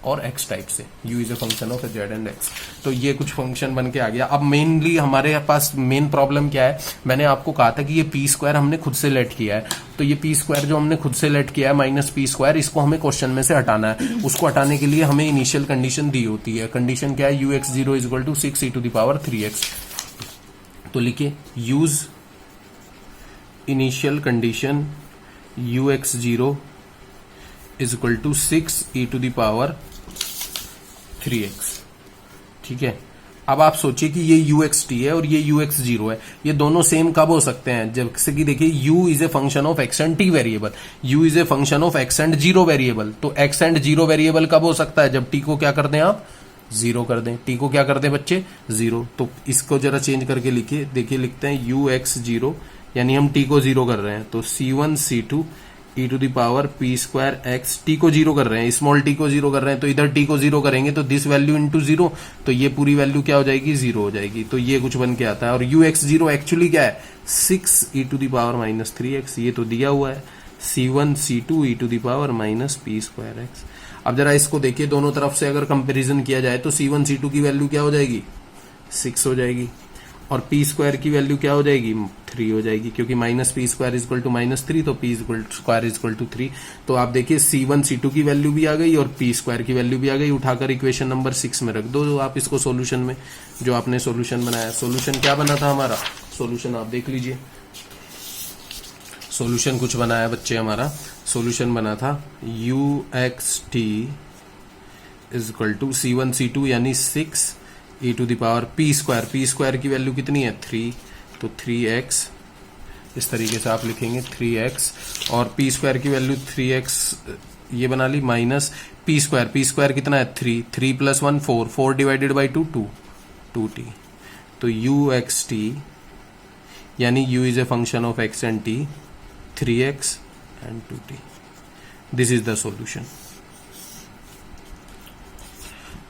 और x टाइप से। u is a function of z and x। तो ये कुछ फंक्शन बन के आ गया। अब मेनली हमारे पास मेन प्रॉब्लम क्या है, मैंने आपको कहा था कि ये पी स्क्वायर हमने खुद से लेट किया है, तो ये पी स्क्वायर जो हमने खुद से लेट किया है माइनस पी स्क्वायर, इसको हमें क्वेश्चन में से हटाना है। उसको हटाने के लिए हमें इनिशियल कंडीशन दी होती है। कंडीशन क्या है, ux0 is equal to 6 e to the power 3x। तो लिखिए use initial condition ux0 is equal to 6 e to the power 3x। ठीक है, अब आप सोचिए कि ये uxt है और ये ux0 है, ये दोनों सेम कब हो सकते हैं, जैसे कि देखिए u is a function of x and t variable, u is a function of x and 0 variable. तो x एंड 0 वेरिएबल कब हो सकता है, जब t को क्या कर दें आप, 0 कर दें। t को क्या कर दें बच्चे, 0। तो इसको जरा चेंज करके लिखिए, देखिए लिखते हैं ux0, यानी हम t को 0 कर रहे हैं, तो c1 c2 e to the power p square x, t को 0 कर रहे हैं, स्मॉल टी को 0 कर रहे हैं, तो इधर टी को 0 करेंगे तो दिस वैल्यू इंटू 0, तो ये पूरी वैल्यू क्या हो जाएगी, 0 हो जाएगी। तो ये कुछ बन के आता है। और ux0 एक्चुअली क्या है, 6 e to the power minus 3x, ये तो दिया हुआ है, c1 c2 e to the power minus p square x. अब जरा इसको देखिए, दोनों तरफ से अगर कंपेरिजन किया जाए तो c1 c2 की वैल्यू क्या हो जाएगी, 6 हो जाएगी, और पी स्क्वायर की वैल्यू क्या हो जाएगी, 3 हो जाएगी, क्योंकि minus p square is equal to minus 3, तो p square is equal to 3। तो आप देखिए c1 c2 की वैल्यू भी आ गई और पी स्क्वायर की वैल्यू भी आ गई। उठाकर इक्वेशन नंबर 6 में रख दो आप इसको सोल्यूशन में, जो आपने सोल्यूशन बनाया। सोल्यूशन क्या बना था हमारा, सोल्यूशन आप देख लीजिए, सोल्यूशन कुछ बनाया बच्चे, हमारा सोल्यूशन बना था ux t is equal to c1 c2 यानी 6 e to the power p square की वैल्यू कितनी है, 3, तो 3x, इस तरीके से आप लिखेंगे 3x, और पी स्क्वायर की वैल्यू 3x ये बना ली, माइनस पी स्क्वायर कितना है, 3 प्लस 1 4 डिवाइडेड बाई 2 2t। तो ux t यानी u is a function of x and t, 3x and 2t। This is the solution,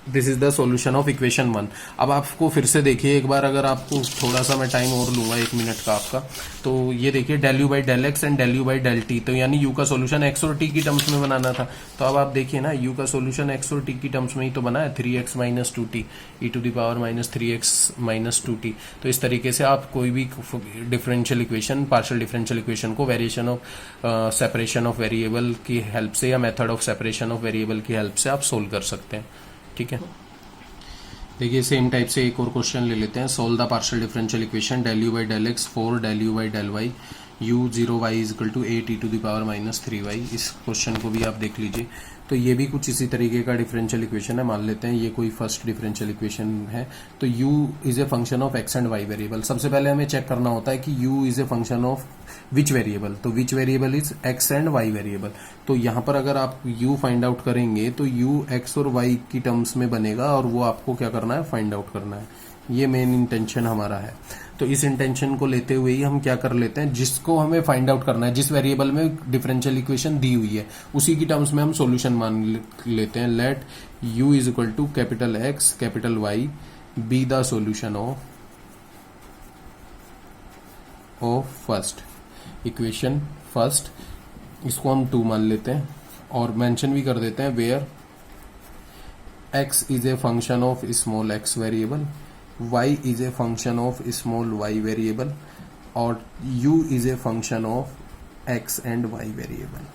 this is the solution of equation 1। अब आपको फिर से देखिए एक बार, अगर आपको थोड़ा सा मैं टाइम और लूंगा 1 मिनट का आपका, तो ये देखिए del u by del x and del u by del t, तो यानी यू का सॉल्यूशन एक्स और टी की टर्म्स में बनाना था। तो अब आप देखिए ना, यू का सॉल्यूशन एक्स और टी की टर्म्स में ही तो बना है, 3x minus 2t e to the power minus 3x minus 2t। तो इस तरीके से आप कोई भी differential equation, partial differential equation को variation of separation of variable की हेल्प से या method of separation of variable की हेल्प से आप सोल्व कर सकते हैं। ठीक है, देखिए सेम टाइप से एक और क्वेश्चन ले लेते हैं। Solve the partial differential equation del u by del x 4 del u by del y u0y is equal to 8 e to the power minus 3y। इस क्वेश्चन को भी आप देख लीजिए। तो ये भी कुछ इसी तरीके का डिफरेंशियल इक्वेशन है। मान लेते हैं ये कोई फर्स्ट डिफरेंशियल इक्वेशन है। तो u is a function of x and y variable. सबसे पहले हमें चेक करना होता है कि u is a function of which variable. तो which variable is x and y variable. तो यहाँ पर अगर आप u फाइंड आउट करेंगे तो u x और y की टर्म्स में बनेगा और वो आपको क्या करना है, फाइंड आउट करना है। ये मेन इंटेंशन हमारा है। तो इस इंटेंशन को लेते हुए ही हम क्या कर लेते हैं, जिसको हमें फाइंड आउट करना है, जिस वेरिएबल में डिफरेंशियल इक्वेशन दी हुई है उसी की टर्म्स में हम सॉल्यूशन मान लेते हैं। Let u is equal to capital X capital Y be the solution of first equation first, इसको हम 2 मान लेते हैं और मेंशन भी कर देते हैं where x is a function of small x variable, y is a function of small y variable और u is a function of x and y variable.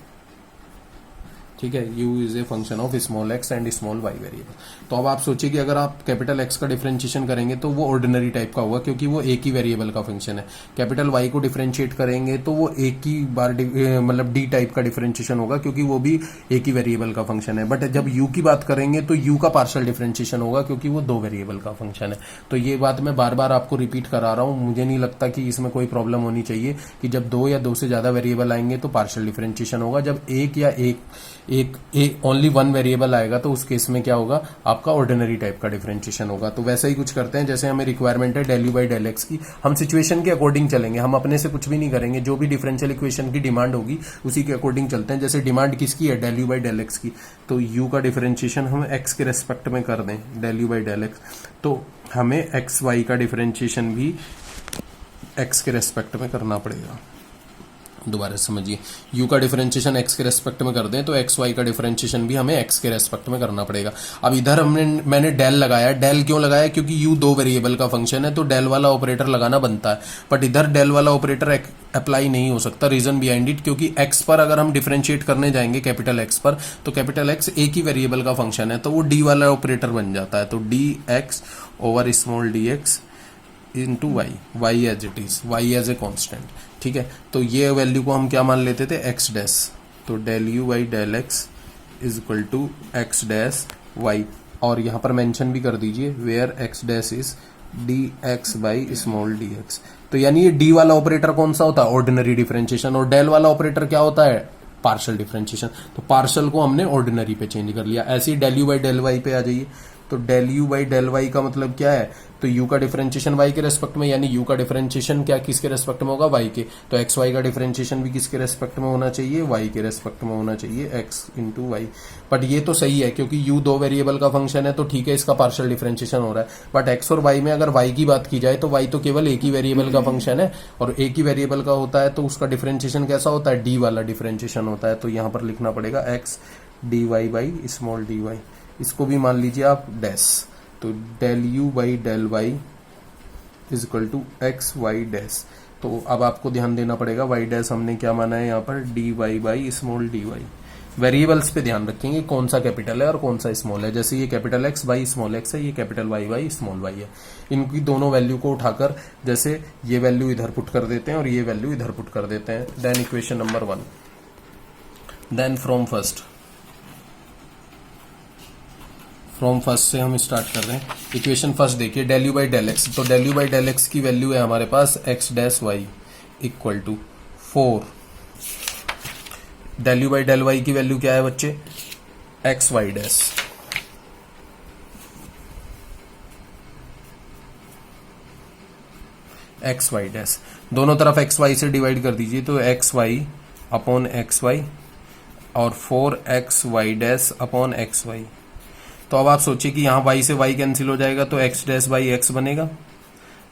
ठीक है, u is a function of small x and small y variable. तो अब आप सोचिए कि अगर आप कैपिटल X का डिफरेंशिएशन करेंगे तो वो ऑर्डिनरी टाइप का होगा क्योंकि वो एक ही वेरिएबल का फंक्शन है। कैपिटल Y को डिफरेंशिएट करेंगे तो वो एक ही बार मतलब D टाइप का डिफरेंशिएशन होगा क्योंकि वो भी एक ही वेरिएबल का फंक्शन है। बट जब u की बात करेंगे तो u का पार्शियल डिफरेंशिएशन होगा क्योंकि वो 2 वेरिएबल का फंक्शन है। तो ये बात मैं बार बार आपको रिपीट करा रहा हूं, मुझे नहीं लगता कि इसमें कोई प्रॉब्लम होनी चाहिए कि जब 2 या 2 से ज्यादा वेरिएबल आएंगे तो पार्शियल डिफरेंशिएशन होगा। जब एक या एक ओनली 1 वेरिएबल आएगा तो उस केस में क्या होगा, आपका ऑर्डिनरी टाइप का डिफरेंशिएशन होगा। तो वैसा ही कुछ करते हैं जैसे हमें रिक्वायरमेंट है del u by del x की, हम सिचुएशन के अकॉर्डिंग चलेंगे, हम अपने से कुछ भी नहीं करेंगे, जो भी डिफरेंशियल इक्वेशन की डिमांड होगी उसी के अकॉर्डिंग चलते हैं। जैसे डिमांड किसकी है, del u by del x की, तो यू का डिफरेंशिएशन हम एक्स के रेस्पेक्ट में कर दें, del u by del x, तो हमें एक्स वाई का डिफरेंशिएशन भी एक्स के रेस्पेक्ट में करना पड़ेगा। दोबारा समझिए, u का डिफरेंशिएशन x के रेस्पेक्ट में कर दें तो एक्स वाई का डिफरेंशिएशन भी हमें x के रेस्पेक्ट में करना पड़ेगा। अब इधर मैंने डेल लगाया, डेल क्यों लगाया, क्योंकि u 2 वेरिएबल का फंक्शन है तो डेल वाला ऑपरेटर लगाना बनता है। बट इधर डेल वाला ऑपरेटर अप्लाई नहीं हो सकता, रीजन बिहाइंड इट, क्योंकि x पर अगर हम डिफरेंशिएट करने जाएंगे कैपिटल x पर तो कैपिटल x एक ही वेरिएबल का फंक्शन है तो वो d वाला ऑपरेटर बन जाता है। तो dx over small dx into y as it is, y as a constant. ठीक है, तो ये वैल्यू को हम क्या मान लेते थे, एक्स डैश, तो del u by del x is equal to x dash y, और यहां पर मेंशन भी कर दीजिए where x dash is d x by small d x. तो यानी ये डी वाला ऑपरेटर कौन सा होता है, ऑर्डिनरी डिफरेंशिएशन, और डेल वाला ऑपरेटर क्या होता है, पार्शियल डिफरेंशिएशन। तो पार्शियल को हमने ऑर्डिनरी पे चेंज कर लिया। ऐसे ही del u by del y पे आ जाइए, तो del u by del y का मतलब क्या है, तो u का डिफरेंशिएशन y के रेस्पेक्ट में, यानी u का डिफरेंशिएशन क्या किसके रेस्पेक्ट में होगा, y के, तो एक्स वाई का डिफरेंशिएशन भी किसके रेस्पेक्ट में होना चाहिए, y के रेस्पेक्ट में होना चाहिए, x इंटू वाई। बट ये तो सही है क्योंकि u 2 वेरिएबल का फंक्शन है तो ठीक है, इसका पार्शियल डिफरेंशिएशन हो रहा है। बट x और y में अगर y की बात की जाए तो y तो केवल एक ही वेरिएबल का फंक्शन है, और एक ही वेरिएबल का होता है तो उसका डिफरेंशिएशन कैसा होता है, d वाला डिफरेंशिएशन होता है। तो यहां पर लिखना पड़ेगा x dy by small dy, इसको भी मान लीजिए आप डैश, तो del u by del y is equal to x y dash. तो अब आपको ध्यान देना पड़ेगा, वाई डैश हमने क्या माना है यहाँ पर, d y by small d y. Variables पे ध्यान रखेंगे कौन सा कैपिटल है और कौन सा स्मॉल है। जैसे ये capital x by small x है, ये capital y by small y है। इनकी दोनों वैल्यू को उठाकर जैसे ये वैल्यू इधर पुट कर देते हैं और ये वैल्यू इधर पुट कर देते हैं। Then equation number 1, then from first से हम स्टार्ट कर रहे हैं। इक्वेशन फर्स्ट देखिए, del u by del x, तो del u by del x की वैल्यू है हमारे पास x dash y equal to 4। Del u by del y की वैल्यू क्या है बच्चे, x y dash, x y dash, दोनों तरफ एक्स वाई से डिवाइड कर दीजिए, तो x y upon x y और 4x y dash upon x y. तो अब आप सोचिए कि यहाँ y से y कैंसिल हो जाएगा तो x डैश बाई एक्स बनेगा,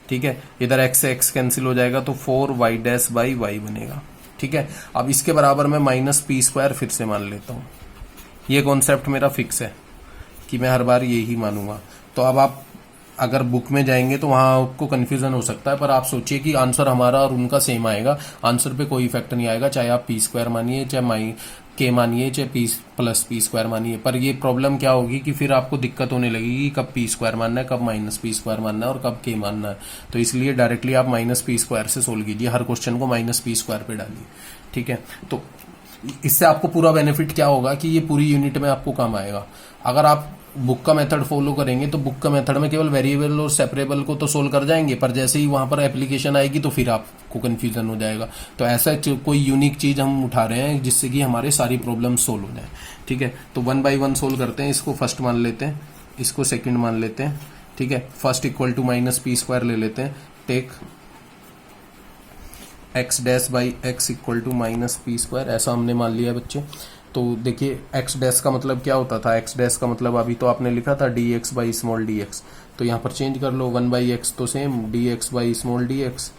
ठीक है, इधर x से x कैंसिल हो जाएगा तो 4y डैश बाई y बनेगा। ठीक है, अब इसके बराबर मैं माइनस पी स्क्वायर फिर से मान लेता हूँ। ये कॉन्सेप्ट मेरा फिक्स है कि मैं हर बार ये ही मानूंगा। तो अब आप अगर बुक में जाएंगे तो वहां आपको कंफ्यूजन हो सकता है, पर आप सोचिए कि आंसर हमारा और उनका सेम आएगा, आंसर पे कोई इफेक्ट नहीं आएगा, चाहे आप पी स्क्वायर मानिए, चाहे के मानिए, चाहे पी प्लस पी स्क्वायर मानिए। पर ये प्रॉब्लम क्या होगी कि फिर आपको दिक्कत होने लगेगी कब पी स्क्वायर मानना है, कब माइनस पी स्क्वायर मानना है और कब के मानना है। तो इसलिए डायरेक्टली आप माइनस पी स्क्वायर से सोल्व कीजिए, हर क्वेश्चन को माइनस पी स्क्वायर पे डालिए। ठीक है, तो इससे आपको पूरा बेनिफिट क्या होगा कि ये पूरी यूनिट में आपको काम आएगा। अगर आप बुक का मेथड फॉलो करेंगे तो बुक का मेथड में केवल वेरिएबल और सेपरेबल को तो सोल्व कर जाएंगे, पर जैसे ही वहां पर एप्लीकेशन आएगी तो फिर आपको कंफ्यूजन हो जाएगा। तो ऐसा कोई यूनिक चीज हम उठा रहे हैं जिससे कि हमारे सारी प्रॉब्लम सोल्व हो जाए। ठीक है, तो 1 बाई 1 सोल्व करते हैं। इसको फर्स्ट मान लेते हैं, इसको सेकंड मान लेते हैं, ठीक है। First equal to minus p square ले लेते हैं, take x dash by x equal to minus p square, ऐसा हमने मान लिया है बच्चे। तो देखिए एक्स डैश का मतलब क्या होता था, एक्स डैश का मतलब अभी तो आपने लिखा था d x by small d x, तो यहाँ पर चेंज कर लो, 1/x तो same d x by small d x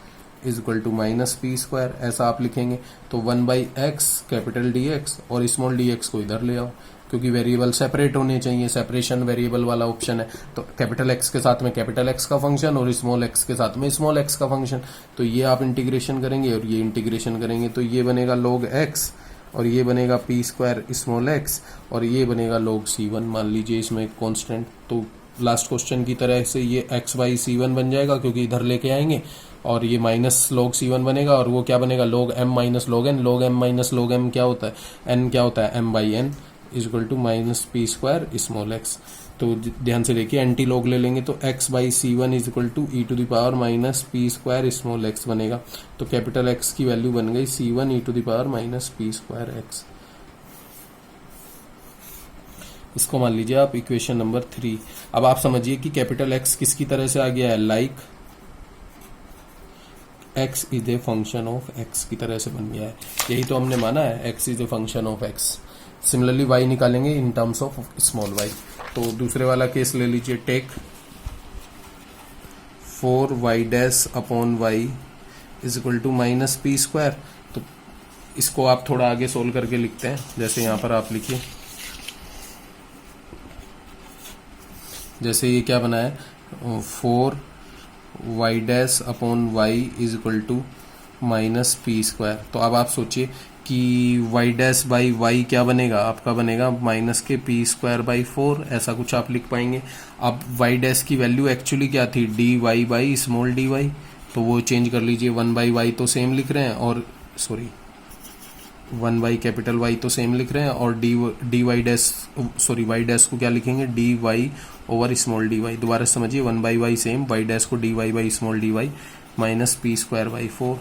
is equal to minus p square, ऐसा आप लिखेंगे। तो 1/x कैपिटल डी एक्स और स्मॉल डी एक्स को इधर ले आओ, क्योंकि वेरिएबल सेपरेट होने चाहिए, सेपरेशन वेरिएबल वाला ऑप्शन है। तो कैपिटल एक्स के साथ में कैपिटल एक्स का फंक्शन और स्मॉल एक्स के साथ में स्मॉल एक्स का फंक्शन, तो ये आप इंटीग्रेशन करेंगे और ये इंटीग्रेशन करेंगे, तो ये बनेगा log एक्स और ये बनेगा पी स्क्वायर स्मॉल एक्स और ये बनेगा log c1, मान लीजिए इसमें एक कॉन्स्टेंट। तो लास्ट क्वेश्चन की तरह से ये x बाई c1 बन जाएगा, क्योंकि इधर लेके आएंगे, और ये माइनस log c1 बनेगा, और वो क्या बनेगा log m minus log n, log m minus log m क्या होता है, n क्या होता है, m by n is equal to minus p square small x. तो ध्यान से देखिए एंटी लॉग ले लेंगे, तो x by c1 is equal to e to the power minus p square small x बनेगा। तो कैपिटल x की वैल्यू बन गई c1 e to the power minus p square x. इसको मान लीजिए आप इक्वेशन नंबर 3। अब आप समझिए कि कैपिटल x किसकी तरह से आ गया है, like x is a function of x की तरह से बन गया है, यही तो हमने माना है, x is a function of x। Similarly y निकालेंगे in terms of small y। तो दूसरे वाला केस ले लीजिए, take 4y dash upon y is equal to minus p square. तो इसको आप थोड़ा आगे सोल्व करके लिखते हैं, जैसे यहां पर आप लिखिए, जैसे ये क्या बना है, 4y dash upon y is equal to minus p square. तो अब आप सोचिए कि y डैश बाई y क्या बनेगा, आपका बनेगा minus k p square by 4, ऐसा कुछ आप लिख पाएंगे। अब y डैश की वैल्यू एक्चुअली क्या थी, d y by small d y, तो वो चेंज कर लीजिए, 1/y तो सेम लिख रहे हैं, और सॉरी 1 कैपिटल Y तो सेम लिख रहे हैं, और d y dash sorry y dash को क्या लिखेंगे, d y over small d y. दोबारा समझिए, 1/y सेम, y डैश को d y by small d y minus p square by 4।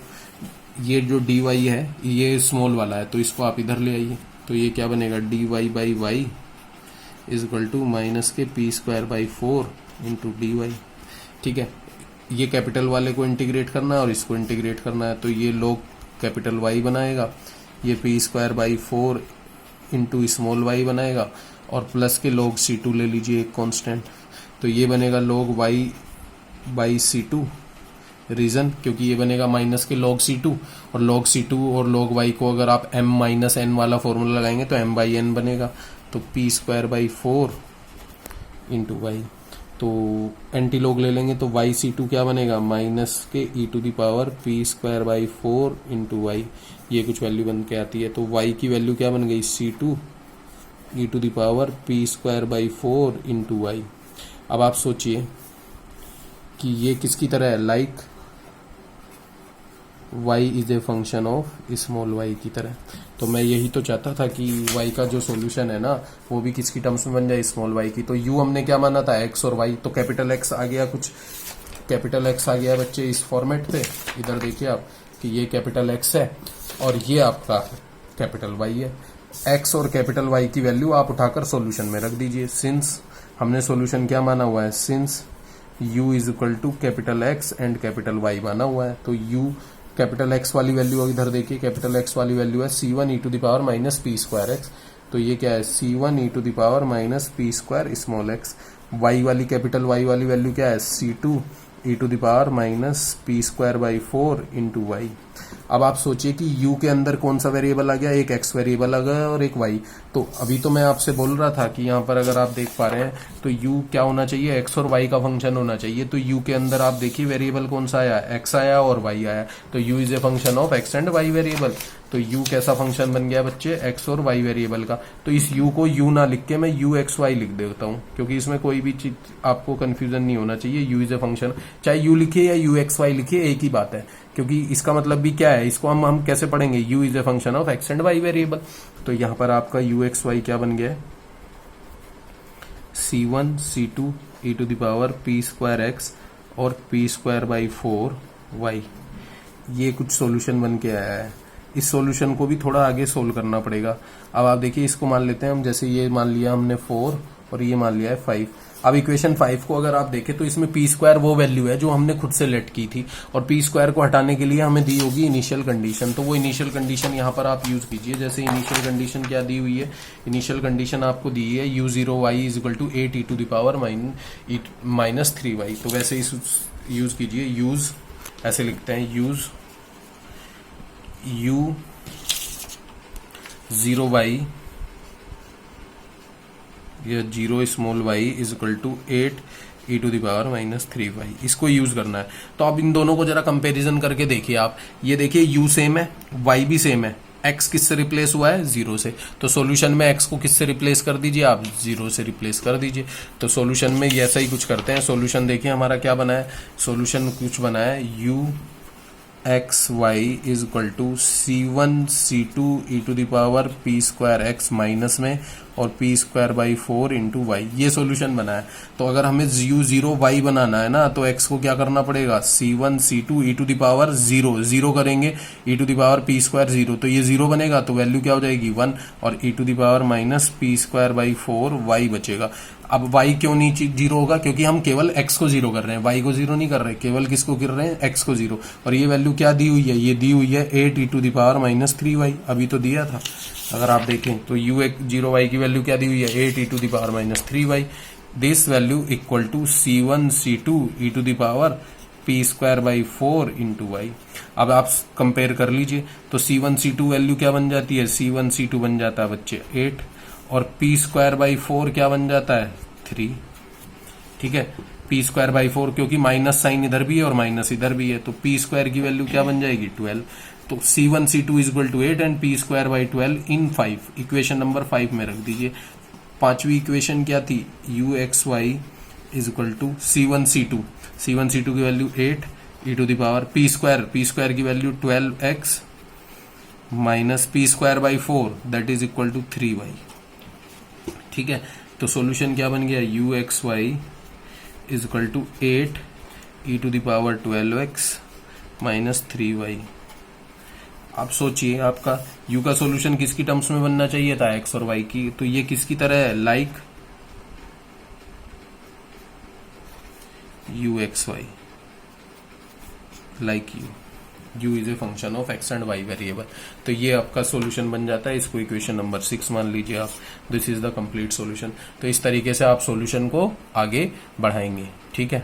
ये जो डी वाई है ये स्मॉल वाला है, तो इसको आप इधर ले आइए, तो ये क्या बनेगा, d y by y is equal to minus k p square by 4 into d y. ठीक है, ये कैपिटल वाले को इंटीग्रेट करना है और इसको इंटीग्रेट करना है, तो ये log कैपिटल वाई बनाएगा, ये p square by 4 into small y बनाएगा, और प्लस के log c2 ले लीजिए एक कांस्टेंट, तो ये बनेगा log y by c2। Reason, क्योंकि ये बनेगा माइनस के log c2, और log c2 और log y को अगर आप m माइनस n वाला फॉर्मूला लगाएंगे तो m बाई n बनेगा, तो p square by 4 into y. तो एंटी लॉग ले लेंगे तो वाई c2 क्या बनेगा, minus k e to the power p square by 4 into y, ये कुछ वैल्यू बन के आती है। तो y की वैल्यू क्या बन गई, c2 e to the power p square by 4 into y. अब आप सोचिए कि ये किसकी तरह है, like y is a function of small y की तरह। तो मैं यही तो चाहता था कि y का जो सॉल्यूशन है ना वो भी किसकी टर्म्स में बन जाए, स्मॉल y की। तो u हमने क्या माना था, x और y, तो कैपिटल x आ गया, कुछ कैपिटल x आ गया बच्चे इस फॉर्मेट पे। इधर देखिए आप कि ये कैपिटल x है और ये आपका कैपिटल y है। x और कैपिटल y की वैल्यू आप उठाकर सॉल्यूशन में रख दीजिए। सिंस हमने सॉल्यूशन क्या माना हुआ है, since u is equal to capital x and capital y माना हुआ है, तो u कैपिटल x वाली वैल्यू इधर देखिए, कैपिटल x वाली वैल्यू है c1 e to the power minus p square x, तो ये क्या है, c1 e to the power minus p square small x. y वाली कैपिटल y वाली वैल्यू क्या है, c2 e to the power minus p square by 4 into y. अब आप सोचिए कि u के अंदर कौन सा वेरिएबल आ गया, एक x वेरिएबल आ गया और एक y। तो अभी तो मैं आपसे बोल रहा था कि यहाँ पर अगर आप देख पा रहे हैं तो u क्या होना चाहिए, x और y का फंक्शन होना चाहिए। तो u के अंदर आप देखिए वेरिएबल कौन सा आया, x आया और y आया, तो u is a function of x and y variable. तो u कैसा फंक्शन बन गया बच्चे, x और y वेरिएबल का। तो इस u को u ना लिख के मैं uxy लिख देता हूँ, क्योंकि इसमें कोई भी चीज आपको कंफ्यूजन नहीं होना चाहिए। u इज ए फंक्शन, चाहे u लिखिए या uxy लिखिए एक ही बात है, क्योंकि इसका मतलब भी क्या है, इसको हम कैसे पढ़ेंगे, u is a function of x and y variable. तो यहाँ पर आपका uxy क्या बन गया है, c1 c2 e to the power p square x और पी स्क्वायर बाई 4 वाई। ये कुछ सॉल्यूशन बन के आया है। इस सॉल्यूशन को भी थोड़ा आगे सोल्व करना पड़ेगा। अब आप देखिए, इसको मान लेते हैं हम, जैसे ये मान लिया हमने 4 और ये मान लिया है 5। अब इक्वेशन 5 को अगर आप देखें तो इसमें पी स्क्वायर वो वैल्यू है जो हमने खुद से लेट की थी, और पी स्क्वायर को हटाने के लिए हमें दी होगी इनिशियल कंडीशन। तो वो इनिशियल कंडीशन यहाँ पर आप यूज कीजिए। जैसे इनिशियल कंडीशन क्या दी हुई है, इनिशियल कंडीशन आपको दी है u0y is equal to 8 e to the power minus 3y। तो वैसे इस यूज कीजिए, यूज ऐसे लिखते हैं, यूज u0y या 0 small y is equal to 8 e to the power minus 3y, इसको यूज करना है। तो अब इन दोनों को जरा कंपैरिजन करके देखिए आप, ये देखिए u सेम है, y भी सेम है, x किससे रिप्लेस हुआ है, 0 से। तो सॉल्यूशन में x को किससे रिप्लेस कर दीजिए आप, 0 से रिप्लेस कर दीजिए। तो सॉल्यूशन में ऐसा ही कुछ करते हैं। सॉल्यूशन देखिए हमारा क्या बना है, सॉल्यूशन कुछ बना है u(x,y) is equal to c1c2 e to the power p square x minus में और p square by 4 into y, ये सॉल्यूशन बना है। तो अगर हमें u0y बनाना है ना, तो x को क्या करना पड़ेगा, c1c2 e to the power 0 करेंगे, e to the power p square 0, तो ये 0 बनेगा, तो वैल्यू क्या हो जाएगी 1, और e to the power minus p square by 4 y बचेगा। अब y क्यों नहीं 0 होगा, क्योंकि हम केवल x को 0 कर रहे हैं, y को 0 नहीं कर रहे, केवल किसको कर रहे हैं, x को 0। और ये वैल्यू क्या दी हुई है, ये दी हुई है 8 e to the power minus 3y, अभी तो दिया था। अगर आप देखें तो u0y की वैल्यू क्या दी हुई है, 8 e to the power minus 3y। This value equal to c1c2 e to the power p square by 4 into y. अब आप कंपेयर कर लीजिए, तो c1c2 वैल्यू क्या बन जाती है, c1c2 बन जाता है बच्चे 8, और p स्क्वायर बाई 4 क्या बन जाता है 3। ठीक है, p स्क्वायर बाई 4, क्योंकि माइनस साइन इधर भी है और माइनस इधर भी है, तो p स्क्वायर की वैल्यू क्या बन जाएगी 12। तो c1c2 is equal to 8 and p square by 12 in 5, equation number 5 में रख दीजिए। पांचवी इक्वेशन क्या थी, u(x,y) is equal to c1c2 की value 8 e to the power p square की value 12x minus p square by 4 that is equal to 3y। ठीक है, तो सॉल्यूशन क्या बन गया, u(x,y) is equal to 8 e to the power 12x minus 3y। आप सोचिए, आपका u का सॉल्यूशन किसकी टर्म्स में बनना चाहिए था, x और y की, तो ये किसकी तरह है, like u(x,y), like u is a function of x and y variable. तो ये आपका सॉल्यूशन बन जाता है, इसको इक्वेशन नंबर 6 मान लीजिए आप। This is the complete solution. तो इस तरीके से आप सॉल्यूशन को आगे बढ़ाएंगे। ठीक है।